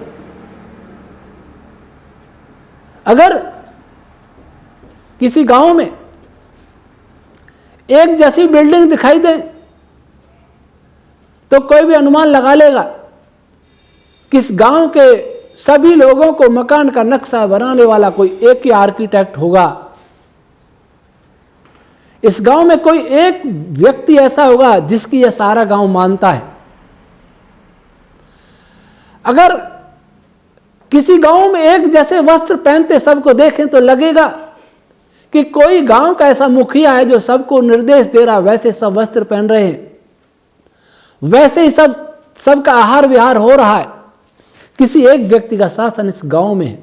अगर किसी गांव में एक जैसी बिल्डिंग दिखाई दे तो कोई भी अनुमान लगा लेगा कि इस गांव के सभी लोगों को मकान का नक्शा बनाने वाला कोई एक ही आर्किटेक्ट होगा। इस गांव में कोई एक व्यक्ति ऐसा होगा जिसकी यह सारा गांव मानता है। अगर किसी गांव में एक जैसे वस्त्र पहनते सबको देखें तो लगेगा कि कोई गांव का ऐसा मुखिया है जो सबको निर्देश दे रहा, वैसे सब वस्त्र पहन रहे हैं, वैसे ही सबका आहार विहार हो रहा है। किसी एक व्यक्ति का शासन इस गांव में है।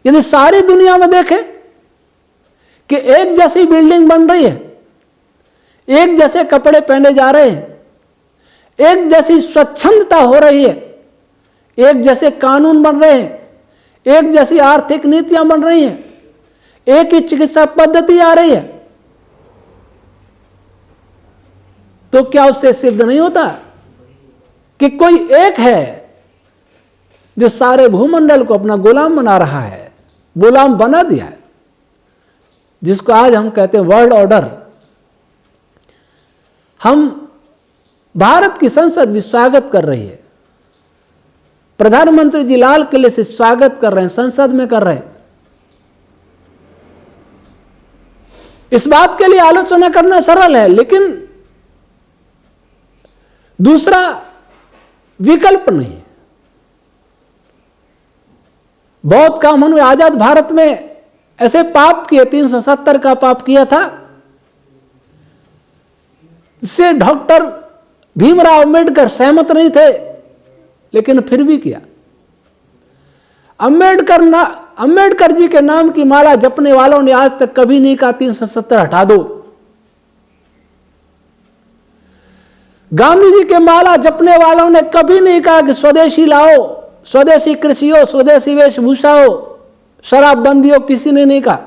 यदि सारी दुनिया में देखें कि एक जैसी बिल्डिंग बन रही है, एक जैसे कपड़े पहने जा रहे हैं, एक जैसी स्वच्छंदता हो रही है, एक जैसे कानून बन रहे हैं, एक जैसी आर्थिक नीतियां बन रही हैं, एक ही चिकित्सा पद्धति आ रही है, तो क्या उससे सिद्ध नहीं होता कि कोई एक है जो सारे भूमंडल को अपना गुलाम बना रहा है, गुलाम बना दिया है, जिसको आज हम कहते हैं वर्ल्ड ऑर्डर। हम भारत की संसद भी स्वागत कर रही है, प्रधानमंत्री जी लाल किले से स्वागत कर रहे हैं, संसद में कर रहे हैं। इस बात के लिए आलोचना करना सरल है, लेकिन दूसरा विकल्प नहीं है। बहुत काम उन्होंने आजाद भारत में ऐसे पाप किए, 370 का पाप किया था, इससे डॉक्टर भीमराव अंबेडकर सहमत नहीं थे, लेकिन फिर भी किया। अंबेडकर जी के नाम की माला जपने वालों ने आज तक कभी नहीं कहा 370 हटा दो। गांधी जी के माला जपने वालों ने कभी नहीं कहा कि स्वदेशी लाओ, स्वदेशी कृषि हो, स्वदेशी वेशभूषा हो, शराबबंदी हो, किसी ने नहीं कहा।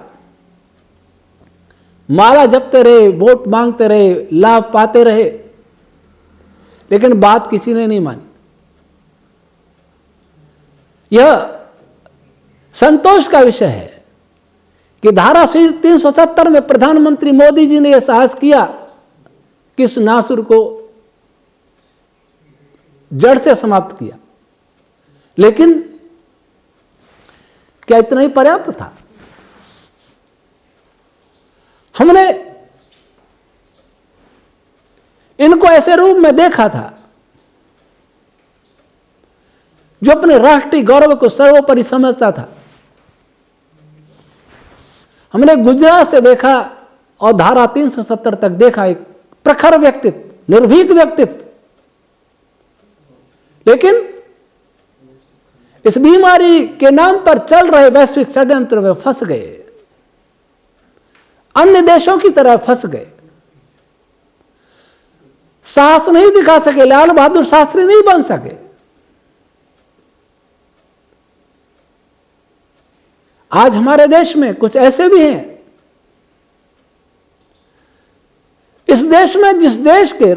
माला जपते रहे, वोट मांगते रहे, लाभ पाते रहे, लेकिन बात किसी ने नहीं मानी। यह संतोष का विषय है कि धारा 370 में प्रधानमंत्री मोदी जी ने यह साहस किया कि इस नासुर को जड़ से समाप्त किया, लेकिन क्या इतना ही पर्याप्त था? हमने इनको ऐसे रूप में देखा था जो अपने राष्ट्रीय गौरव को सर्वोपरि समझता था। हमने गुजरात से देखा और धारा 370 तक देखा, एक प्रखर व्यक्तित्व, निर्भीक व्यक्तित्व, लेकिन इस बीमारी के नाम पर चल रहे वैश्विक षड्यंत्र में फंस गए, अन्य देशों की तरह फंस गए, साहस नहीं दिखा सके, लाल बहादुर शास्त्री नहीं बन सके। आज हमारे देश में कुछ ऐसे भी हैं, इस देश में जिस देश के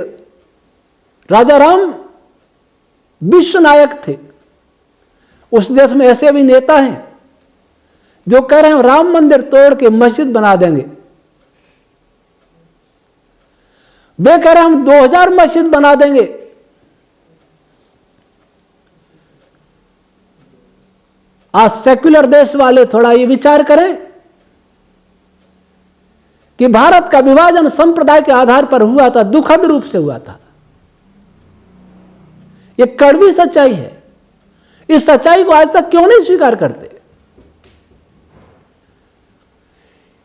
राजा राम विश्व नायक थे, उस देश में ऐसे भी नेता हैं जो कह रहे हैं राम मंदिर तोड़ के मस्जिद बना देंगे। वे कह रहे हैं हम 2000 मस्जिद बना देंगे। आज सेक्युलर देश वाले थोड़ा ये विचार करें कि भारत का विभाजन संप्रदाय के आधार पर हुआ था, दुखद रूप से हुआ था। ये कड़वी सच्चाई है। इस सच्चाई को आज तक क्यों नहीं स्वीकार करते?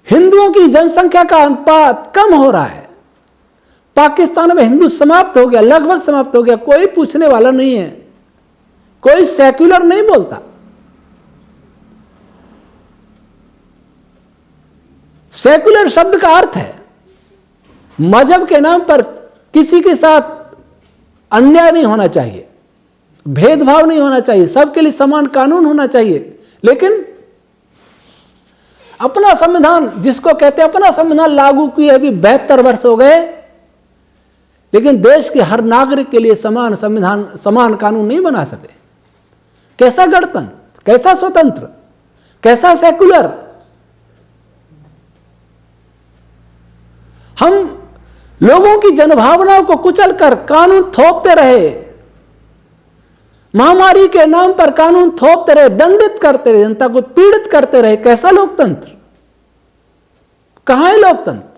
हिंदुओं की जनसंख्या का अनुपात कम हो रहा है। पाकिस्तान में हिंदू समाप्त हो गया, लगभग समाप्त हो गया, कोई पूछने वाला नहीं है, कोई सेक्युलर नहीं बोलता। सेक्युलर शब्द का अर्थ है मजहब के नाम पर किसी के साथ अन्याय नहीं होना चाहिए, भेदभाव नहीं होना चाहिए, सबके लिए समान कानून होना चाहिए। लेकिन अपना संविधान, जिसको कहते हैं अपना संविधान लागू किए अभी 72 वर्ष हो गए, लेकिन देश के हर नागरिक के लिए समान संविधान, समान कानून नहीं बना सके। कैसा गणतंत्र, कैसा स्वतंत्र, कैसा सेक्युलर? हम लोगों की जनभावनाओं को कुचलकर कानून थोपते रहे, महामारी के नाम पर कानून थोपते रहे, दंडित करते रहे, जनता को पीड़ित करते रहे। कैसा लोकतंत्र? कहां है लोकतंत्र?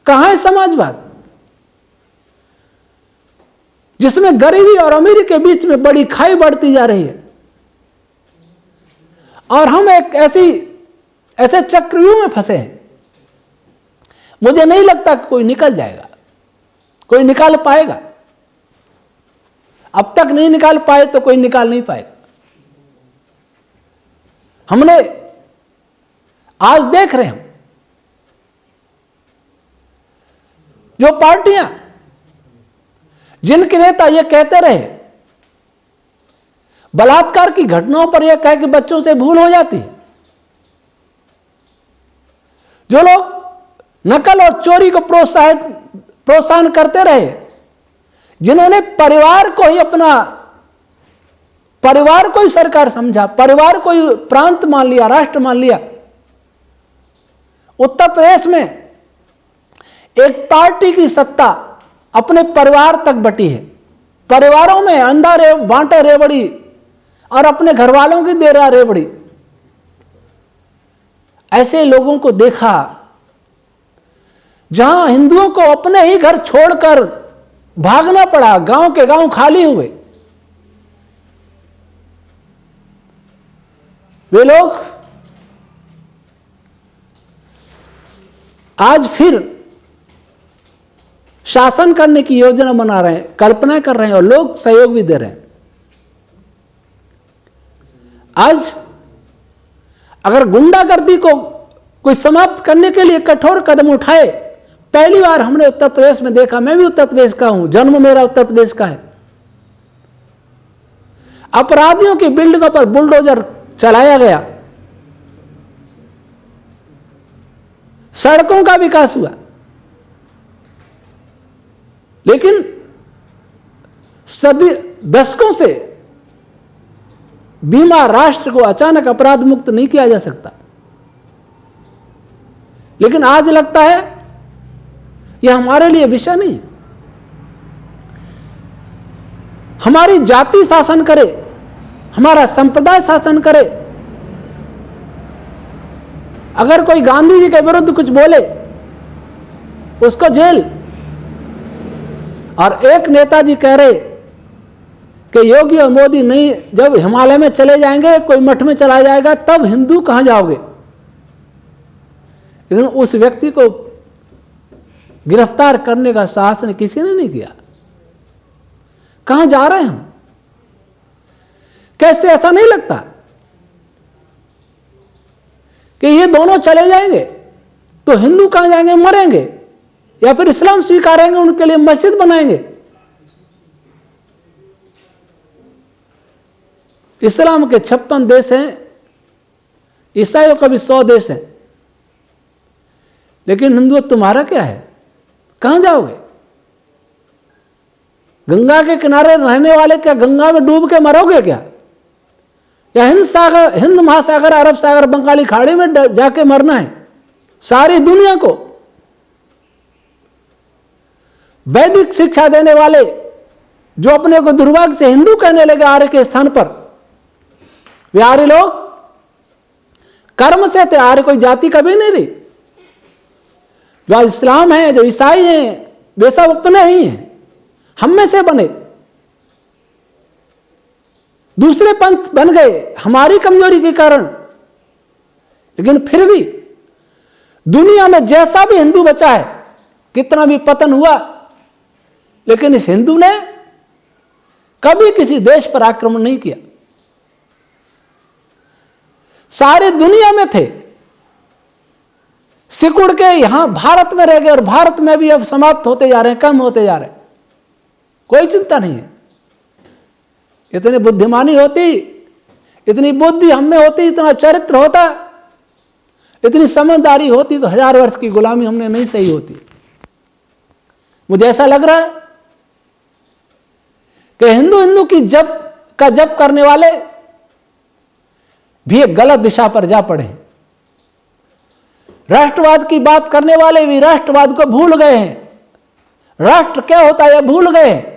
कहां है समाजवाद, जिसमें गरीबी और अमीरी के बीच में बड़ी खाई बढ़ती जा रही है? और हम एक ऐसे चक्रव्यूह में फंसे हैं। मुझे नहीं लगता कि कोई निकल जाएगा, कोई निकाल पाएगा। अब तक नहीं निकाल पाए तो कोई निकाल नहीं पाएगा। हमने आज देख रहे हैं जो पार्टियां, जिनके नेता ये कहते रहे बलात्कार की घटनाओं पर यह कह कि बच्चों से भूल हो जाती है। जो लोग नकल और चोरी को प्रोत्साहन करते रहे, जिन्होंने परिवार को ही सरकार समझा, परिवार को ही प्रांत मान लिया, राष्ट्र मान लिया। उत्तर प्रदेश में एक पार्टी की सत्ता अपने परिवार तक बटी है। परिवारों में अंधा बांटा रेवड़ी और अपने घर वालों की दे रहा रेवड़ी। ऐसे लोगों को देखा जहां हिंदुओं को अपने ही घर छोड़कर भागना पड़ा, गांव के गांव खाली हुए। वे लोग आज फिर शासन करने की योजना बना रहे हैं, कल्पना कर रहे हैं और लोग सहयोग भी दे रहे हैं। आज अगर गुंडागर्दी को कोई समाप्त करने के लिए कठोर कदम उठाए, पहली बार हमने उत्तर प्रदेश में देखा। मैं भी उत्तर प्रदेश का हूं, जन्म मेरा उत्तर प्रदेश का है। अपराधियों की बिल्डिंगों पर बुलडोजर चलाया गया, सड़कों का विकास हुआ, लेकिन दशकों से बीमार राष्ट्र को अचानक अपराध मुक्त नहीं किया जा सकता। लेकिन आज लगता है यह हमारे लिए विषय नहीं है। हमारी जाति शासन करे, हमारा संप्रदाय शासन करे। अगर कोई गांधी जी के विरुद्ध कुछ बोले, उसको जेल। और एक नेताजी कह रहे कि योगी और मोदी नहीं, जब हिमालय में चले जाएंगे, कोई मठ में चला जाएगा, तब हिंदू कहां जाओगे। लेकिन उस व्यक्ति को गिरफ्तार करने का साहस ने किसी ने नहीं किया। कहां जा रहे हैं हम? कैसे ऐसा नहीं लगता कि ये दोनों चले जाएंगे तो हिंदू कहां जाएंगे? मरेंगे, या फिर इस्लाम स्वीकारेंगे, उनके लिए मस्जिद बनाएंगे। इस्लाम के 56 देश हैं, ईसाइयों का भी 100 देश है, लेकिन हिंदू तुम्हारा क्या है? कहां जाओगे? गंगा के किनारे रहने वाले क्या गंगा में डूब के मरोगे क्या? या हिंद महासागर, अरब सागर, बंगाली खाड़ी में जाके मरना है? सारी दुनिया को वैदिक शिक्षा देने वाले, जो अपने को दुर्भाग्य से हिंदू कहने लगे आर्य के स्थान पर, वे आर्य लोग कर्म से थे। आर्य कोई जाति कभी नहीं रही। जो इस्लाम है, जो ईसाई हैं, वे सब अपने ही हैं, हम में से बने। दूसरे पंथ बन गए हमारी कमजोरी के कारण। लेकिन फिर भी दुनिया में जैसा भी हिंदू बचा है, कितना भी पतन हुआ, लेकिन इस हिंदू ने कभी किसी देश पर आक्रमण नहीं किया। सारी दुनिया में थे, सिकुड़ के यहां भारत में रह गए, और भारत में भी अब समाप्त होते जा रहे हैं, कम होते जा रहे हैं। कोई चिंता नहीं है। इतनी बुद्धिमानी होती, इतनी बुद्धि हम में होती, इतना चरित्र होता, इतनी समझदारी होती, तो 1000 वर्ष की गुलामी हमने नहीं सही होती। मुझे ऐसा लग रहा है कि हिंदू की जप करने वाले भी एक गलत दिशा पर जा पड़े हैं। राष्ट्रवाद की बात करने वाले भी राष्ट्रवाद को भूल गए हैं। राष्ट्र क्या होता है यह भूल गए हैं।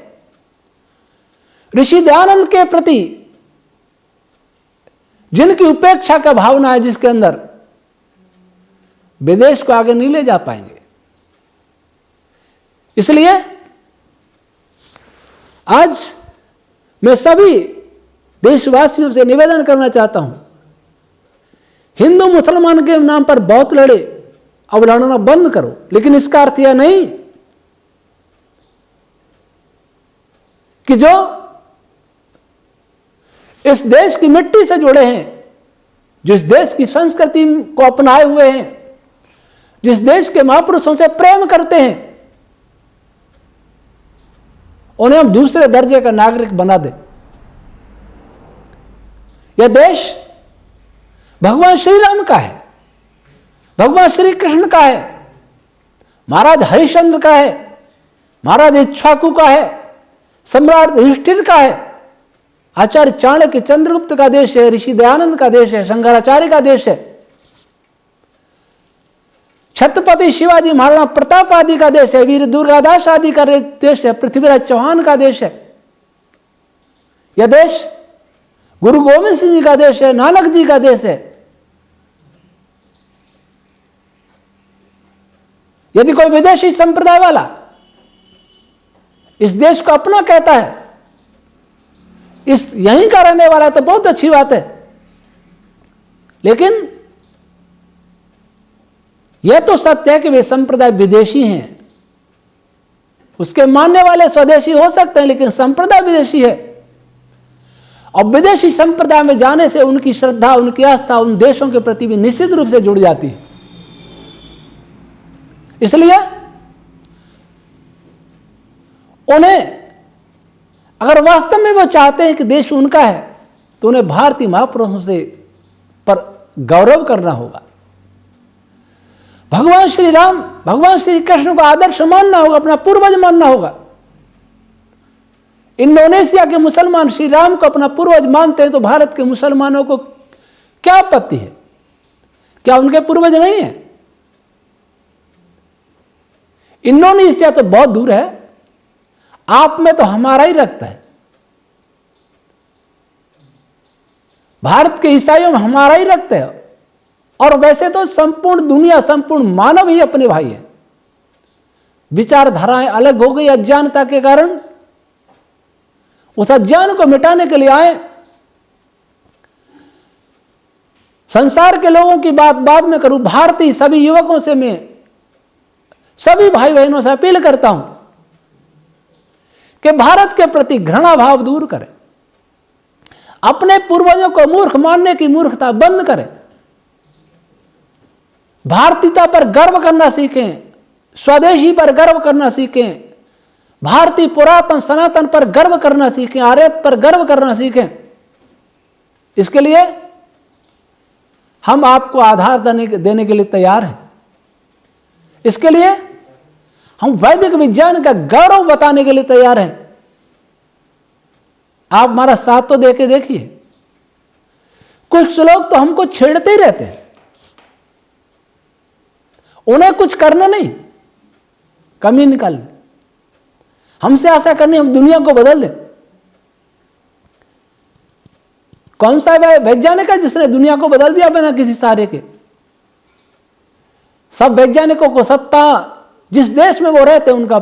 ऋषि दयानंद के प्रति जिनकी उपेक्षा का भावना है, जिसके अंदर, विदेश को आगे नहीं ले जा पाएंगे। इसलिए आज मैं सभी देशवासियों से निवेदन करना चाहता हूं, हिंदू मुसलमान के नाम पर बहुत लड़े, अब लड़ना बंद करो। लेकिन इसका अर्थ यह नहीं कि जो इस देश की मिट्टी से जुड़े हैं, जिस देश की संस्कृति को अपनाए हुए हैं, जिस देश के महापुरुषों से प्रेम करते हैं, उन्हें हम दूसरे दर्जे का नागरिक बना दें। यह देश भगवान श्री राम का है, भगवान श्री कृष्ण का है, महाराज हरिश्चंद्र का है, महाराज इक्ष्वाकु का है, सम्राट युधिष्ठिर का है, आचार्य चाणक्य चंद्रगुप्त का देश है, ऋषि दयानंद का देश है, शंकराचार्य का देश है, छत्रपति शिवाजी महाराणा प्रताप आदि का देश है, वीर दुर्गादास आदि का देश है, पृथ्वीराज चौहान का देश है। यह देश गुरु गोविंद सिंह जी का देश है, नानक जी का देश है। यदि कोई विदेशी संप्रदाय वाला इस देश को अपना कहता है, इस यहीं का रहने वाला है, तो बहुत अच्छी बात है, लेकिन यह तो सत्य है कि वे संप्रदाय विदेशी हैं, उसके मानने वाले स्वदेशी हो सकते हैं, लेकिन संप्रदाय विदेशी है। और विदेशी संप्रदाय में जाने से उनकी श्रद्धा, उनकी आस्था उन देशों के प्रति भी निश्चित रूप से जुड़ जाती है। इसलिए उन्हें अगर वास्तव में वो चाहते हैं कि देश उनका है, तो उन्हें भारतीय महापुरुषों से पर गौरव करना होगा, भगवान श्री राम, भगवान श्री कृष्ण को आदर्श मानना होगा, अपना पूर्वज मानना होगा। इंडोनेशिया के मुसलमान श्री राम को अपना पूर्वज मानते हैं, तो भारत के मुसलमानों को क्या आपत्ति है? क्या उनके पूर्वज नहीं है? इंडोनेशिया तो बहुत दूर है, आप में तो हमारा ही रक्त है, भारत के ईसाइयों में हमारा ही रक्त है। और वैसे तो संपूर्ण दुनिया, संपूर्ण मानव ही अपने भाई है। विचारधाराएं अलग हो गई अज्ञानता के कारण, उस अज्ञान को मिटाने के लिए आए। संसार के लोगों की बात बाद में करूं, भारतीय सभी युवकों से मैं, सभी भाई बहनों से अपील करता हूं कि भारत के प्रति घृणा भाव दूर करें, अपने पूर्वजों को मूर्ख मानने की मूर्खता बंद करें, भारतीयता पर गर्व करना सीखें, स्वदेशी पर गर्व करना सीखें, भारतीय पुरातन सनातन पर गर्व करना सीखें, आर्यत पर गर्व करना सीखें। इसके लिए हम आपको आधार देने के लिए तैयार हैं। इसके लिए हम वैदिक विज्ञान का गौरव बताने के लिए तैयार हैं। आप हमारा साथ तो देके देखिए। कुछ लोग तो हमको छेड़ते ही रहते हैं, उन्हें कुछ करना नहीं, कमी निकाल, हमसे आशा करनी हम दुनिया को बदल दें। कौन सा वैज्ञानिक है जिसने दुनिया को बदल दिया बिना किसी सहारे के? सब वैज्ञानिकों को सत्ता, जिस देश में वो रहते हैं उनका,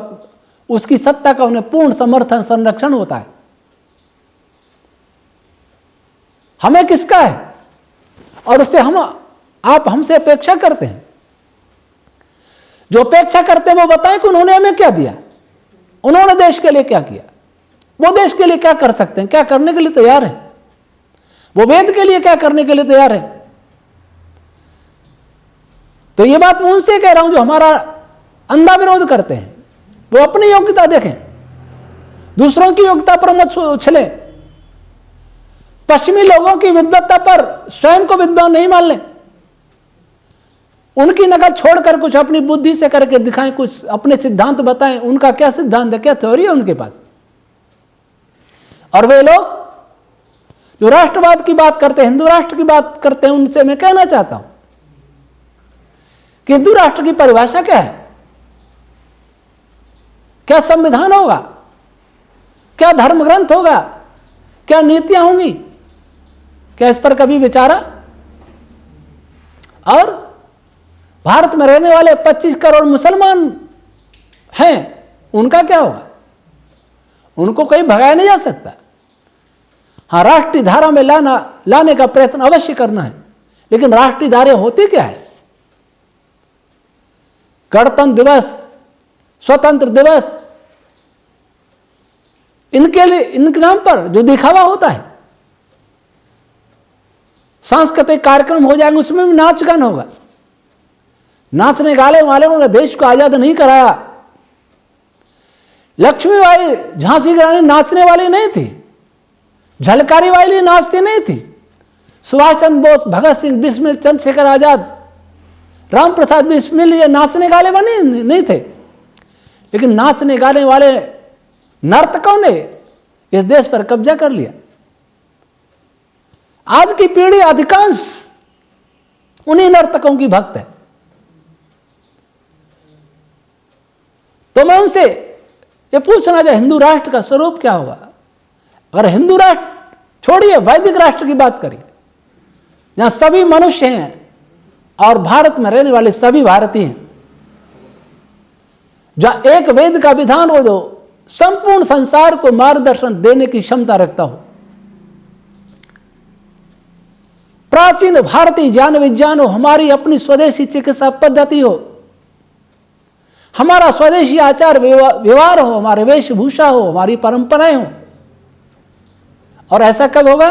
उसकी सत्ता का उन्हें पूर्ण समर्थन संरक्षण होता है। हमें किसका है? और उससे आप हमसे अपेक्षा करते हैं। जो अपेक्षा करते हैं वो बताएं कि उन्होंने हमें क्या दिया, उन्होंने देश के लिए क्या किया, वो देश के लिए क्या कर सकते हैं, क्या करने के लिए तैयार है, वो वेद के लिए क्या करने के लिए तैयार है। तो ये बात मैं उनसे कह रहा हूं जो हमारा अंधा विरोध करते हैं। वो अपनी योग्यता देखें, दूसरों की योग्यता पर मत उछलें। पश्चिमी लोगों की विद्वत्ता पर स्वयं को विद्वान नहीं मान लें। उनकी नकल छोड़कर कुछ अपनी बुद्धि से करके दिखाएं, कुछ अपने सिद्धांत बताएं। उनका क्या सिद्धांत है, क्या थ्योरी है उनके पास? और वे लोग जो राष्ट्रवाद की बात करते हैं, हिंदू राष्ट्र की बात करते हैं, उनसे मैं कहना चाहता हूं कि हिंदू राष्ट्र की परिभाषा क्या है? क्या संविधान होगा? क्या धर्म ग्रंथ होगा? क्या नीतियां होंगी? क्या इस पर कभी विचारा? और भारत में रहने वाले 25 करोड़ मुसलमान हैं, उनका क्या होगा? उनको कहीं भगाया नहीं जा सकता। हाँ, राष्ट्रीय धारा में लाने का प्रयत्न अवश्य करना है, लेकिन राष्ट्रीय धारा होती क्या है? गणतंत्र दिवस, स्वतंत्र दिवस, इनके लिए, इनके नाम पर जो दिखावा होता है, सांस्कृतिक कार्यक्रम हो जाएंगे, उसमें भी नाच गान होगा। नाचने गाने वालों ने देश को आजाद नहीं कराया। लक्ष्मीबाई झांसी की रानी नाचने वाली नहीं थी, झलकारी वाली नाचती नहीं थी, सुभाष चंद्र बोस, भगत सिंह, बिस्मिल, चंद्रशेखर आजाद, राम प्रसाद बिस्मिल ये नाचने गाने वाले नहीं थे, लेकिन नाचने गाने वाले नर्तकों ने इस देश पर कब्जा कर लिया। आज की पीढ़ी अधिकांश उन्हीं नर्तकों की भक्त है। तो मैं उनसे ये पूछना चाहे हिंदू राष्ट्र का स्वरूप क्या होगा? अगर हिंदू राष्ट्र छोड़िए, वैदिक राष्ट्र की बात करिए, जहां सभी मनुष्य हैं और भारत में रहने वाले सभी भारतीय हैं, जहां एक वेद का विधान हो जो संपूर्ण संसार को मार्गदर्शन देने की क्षमता रखता हो, प्राचीन भारतीय ज्ञान विज्ञान हो, हमारी अपनी स्वदेशी चिकित्सा पद्धति हो, हमारा स्वदेशी आचार व्यवहार हो, हमारे वेशभूषा हो, हमारी परंपराएं हो। और ऐसा कब होगा?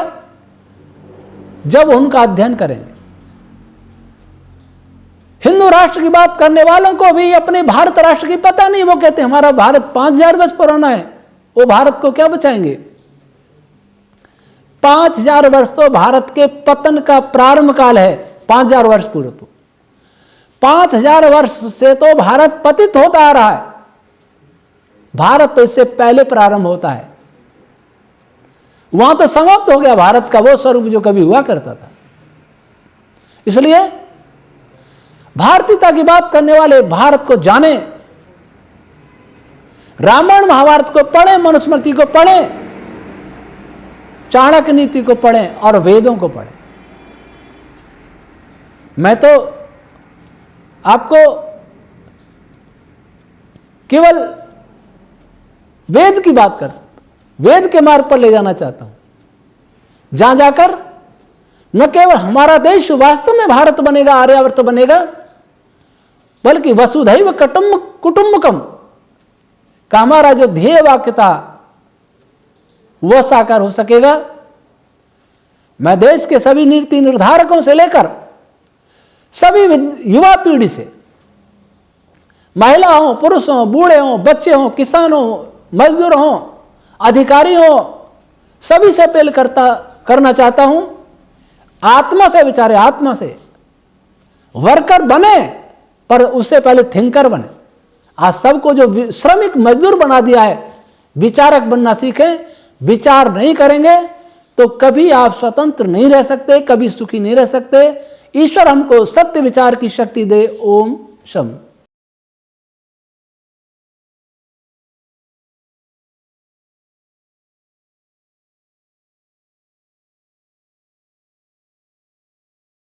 जब उनका अध्ययन करेंगे। हिंदू राष्ट्र की बात करने वालों को भी अपने भारत राष्ट्र की पता नहीं। वो कहते हैं हमारा भारत 5000 वर्ष पुराना है, वो भारत को क्या बचाएंगे? 5000 वर्ष तो भारत के पतन का प्रारंभ काल है। 5000 वर्ष पूर्व तो 5000 वर्ष से तो भारत पतित होता आ रहा है। भारत तो इससे पहले प्रारंभ होता है। वहां तो समाप्त हो गया भारत का वो स्वरूप जो कभी हुआ करता था। इसलिए भारतीयता की बात करने वाले भारत को जाने, रामायण महाभारत को पढ़ें, मनुस्मृति को पढ़ें, चाणक्य नीति को पढ़ें और वेदों को पढ़ें। मैं तो आपको केवल वेद की बात कर, वेद के मार्ग पर ले जाना चाहता हूं, जहां जाकर न केवल हमारा देश वास्तव में भारत बनेगा, आर्यावर्त बनेगा, बल्कि वसुधैव कुटुंबकम का हमारा जो ध्येय वाक्य था वह साकार हो सकेगा। मैं देश के सभी नीति निर्धारकों से लेकर सभी युवा पीढ़ी से, महिला हो, पुरुष हो, बूढ़े हो, बच्चे हो, किसान हो, मजदूर हो, अधिकारी हो, सभी से अपील करना चाहता हूं, आत्मा से विचारे, आत्मा से वर्कर बने, पर उससे पहले थिंकर बने। आज सबको जो श्रमिक मजदूर बना दिया है, विचारक बनना सीखें। विचार नहीं करेंगे तो कभी आप स्वतंत्र नहीं रह सकते, कभी सुखी नहीं रह सकते। ईश्वर हमको सत्य विचार की शक्ति दे। ओम शम।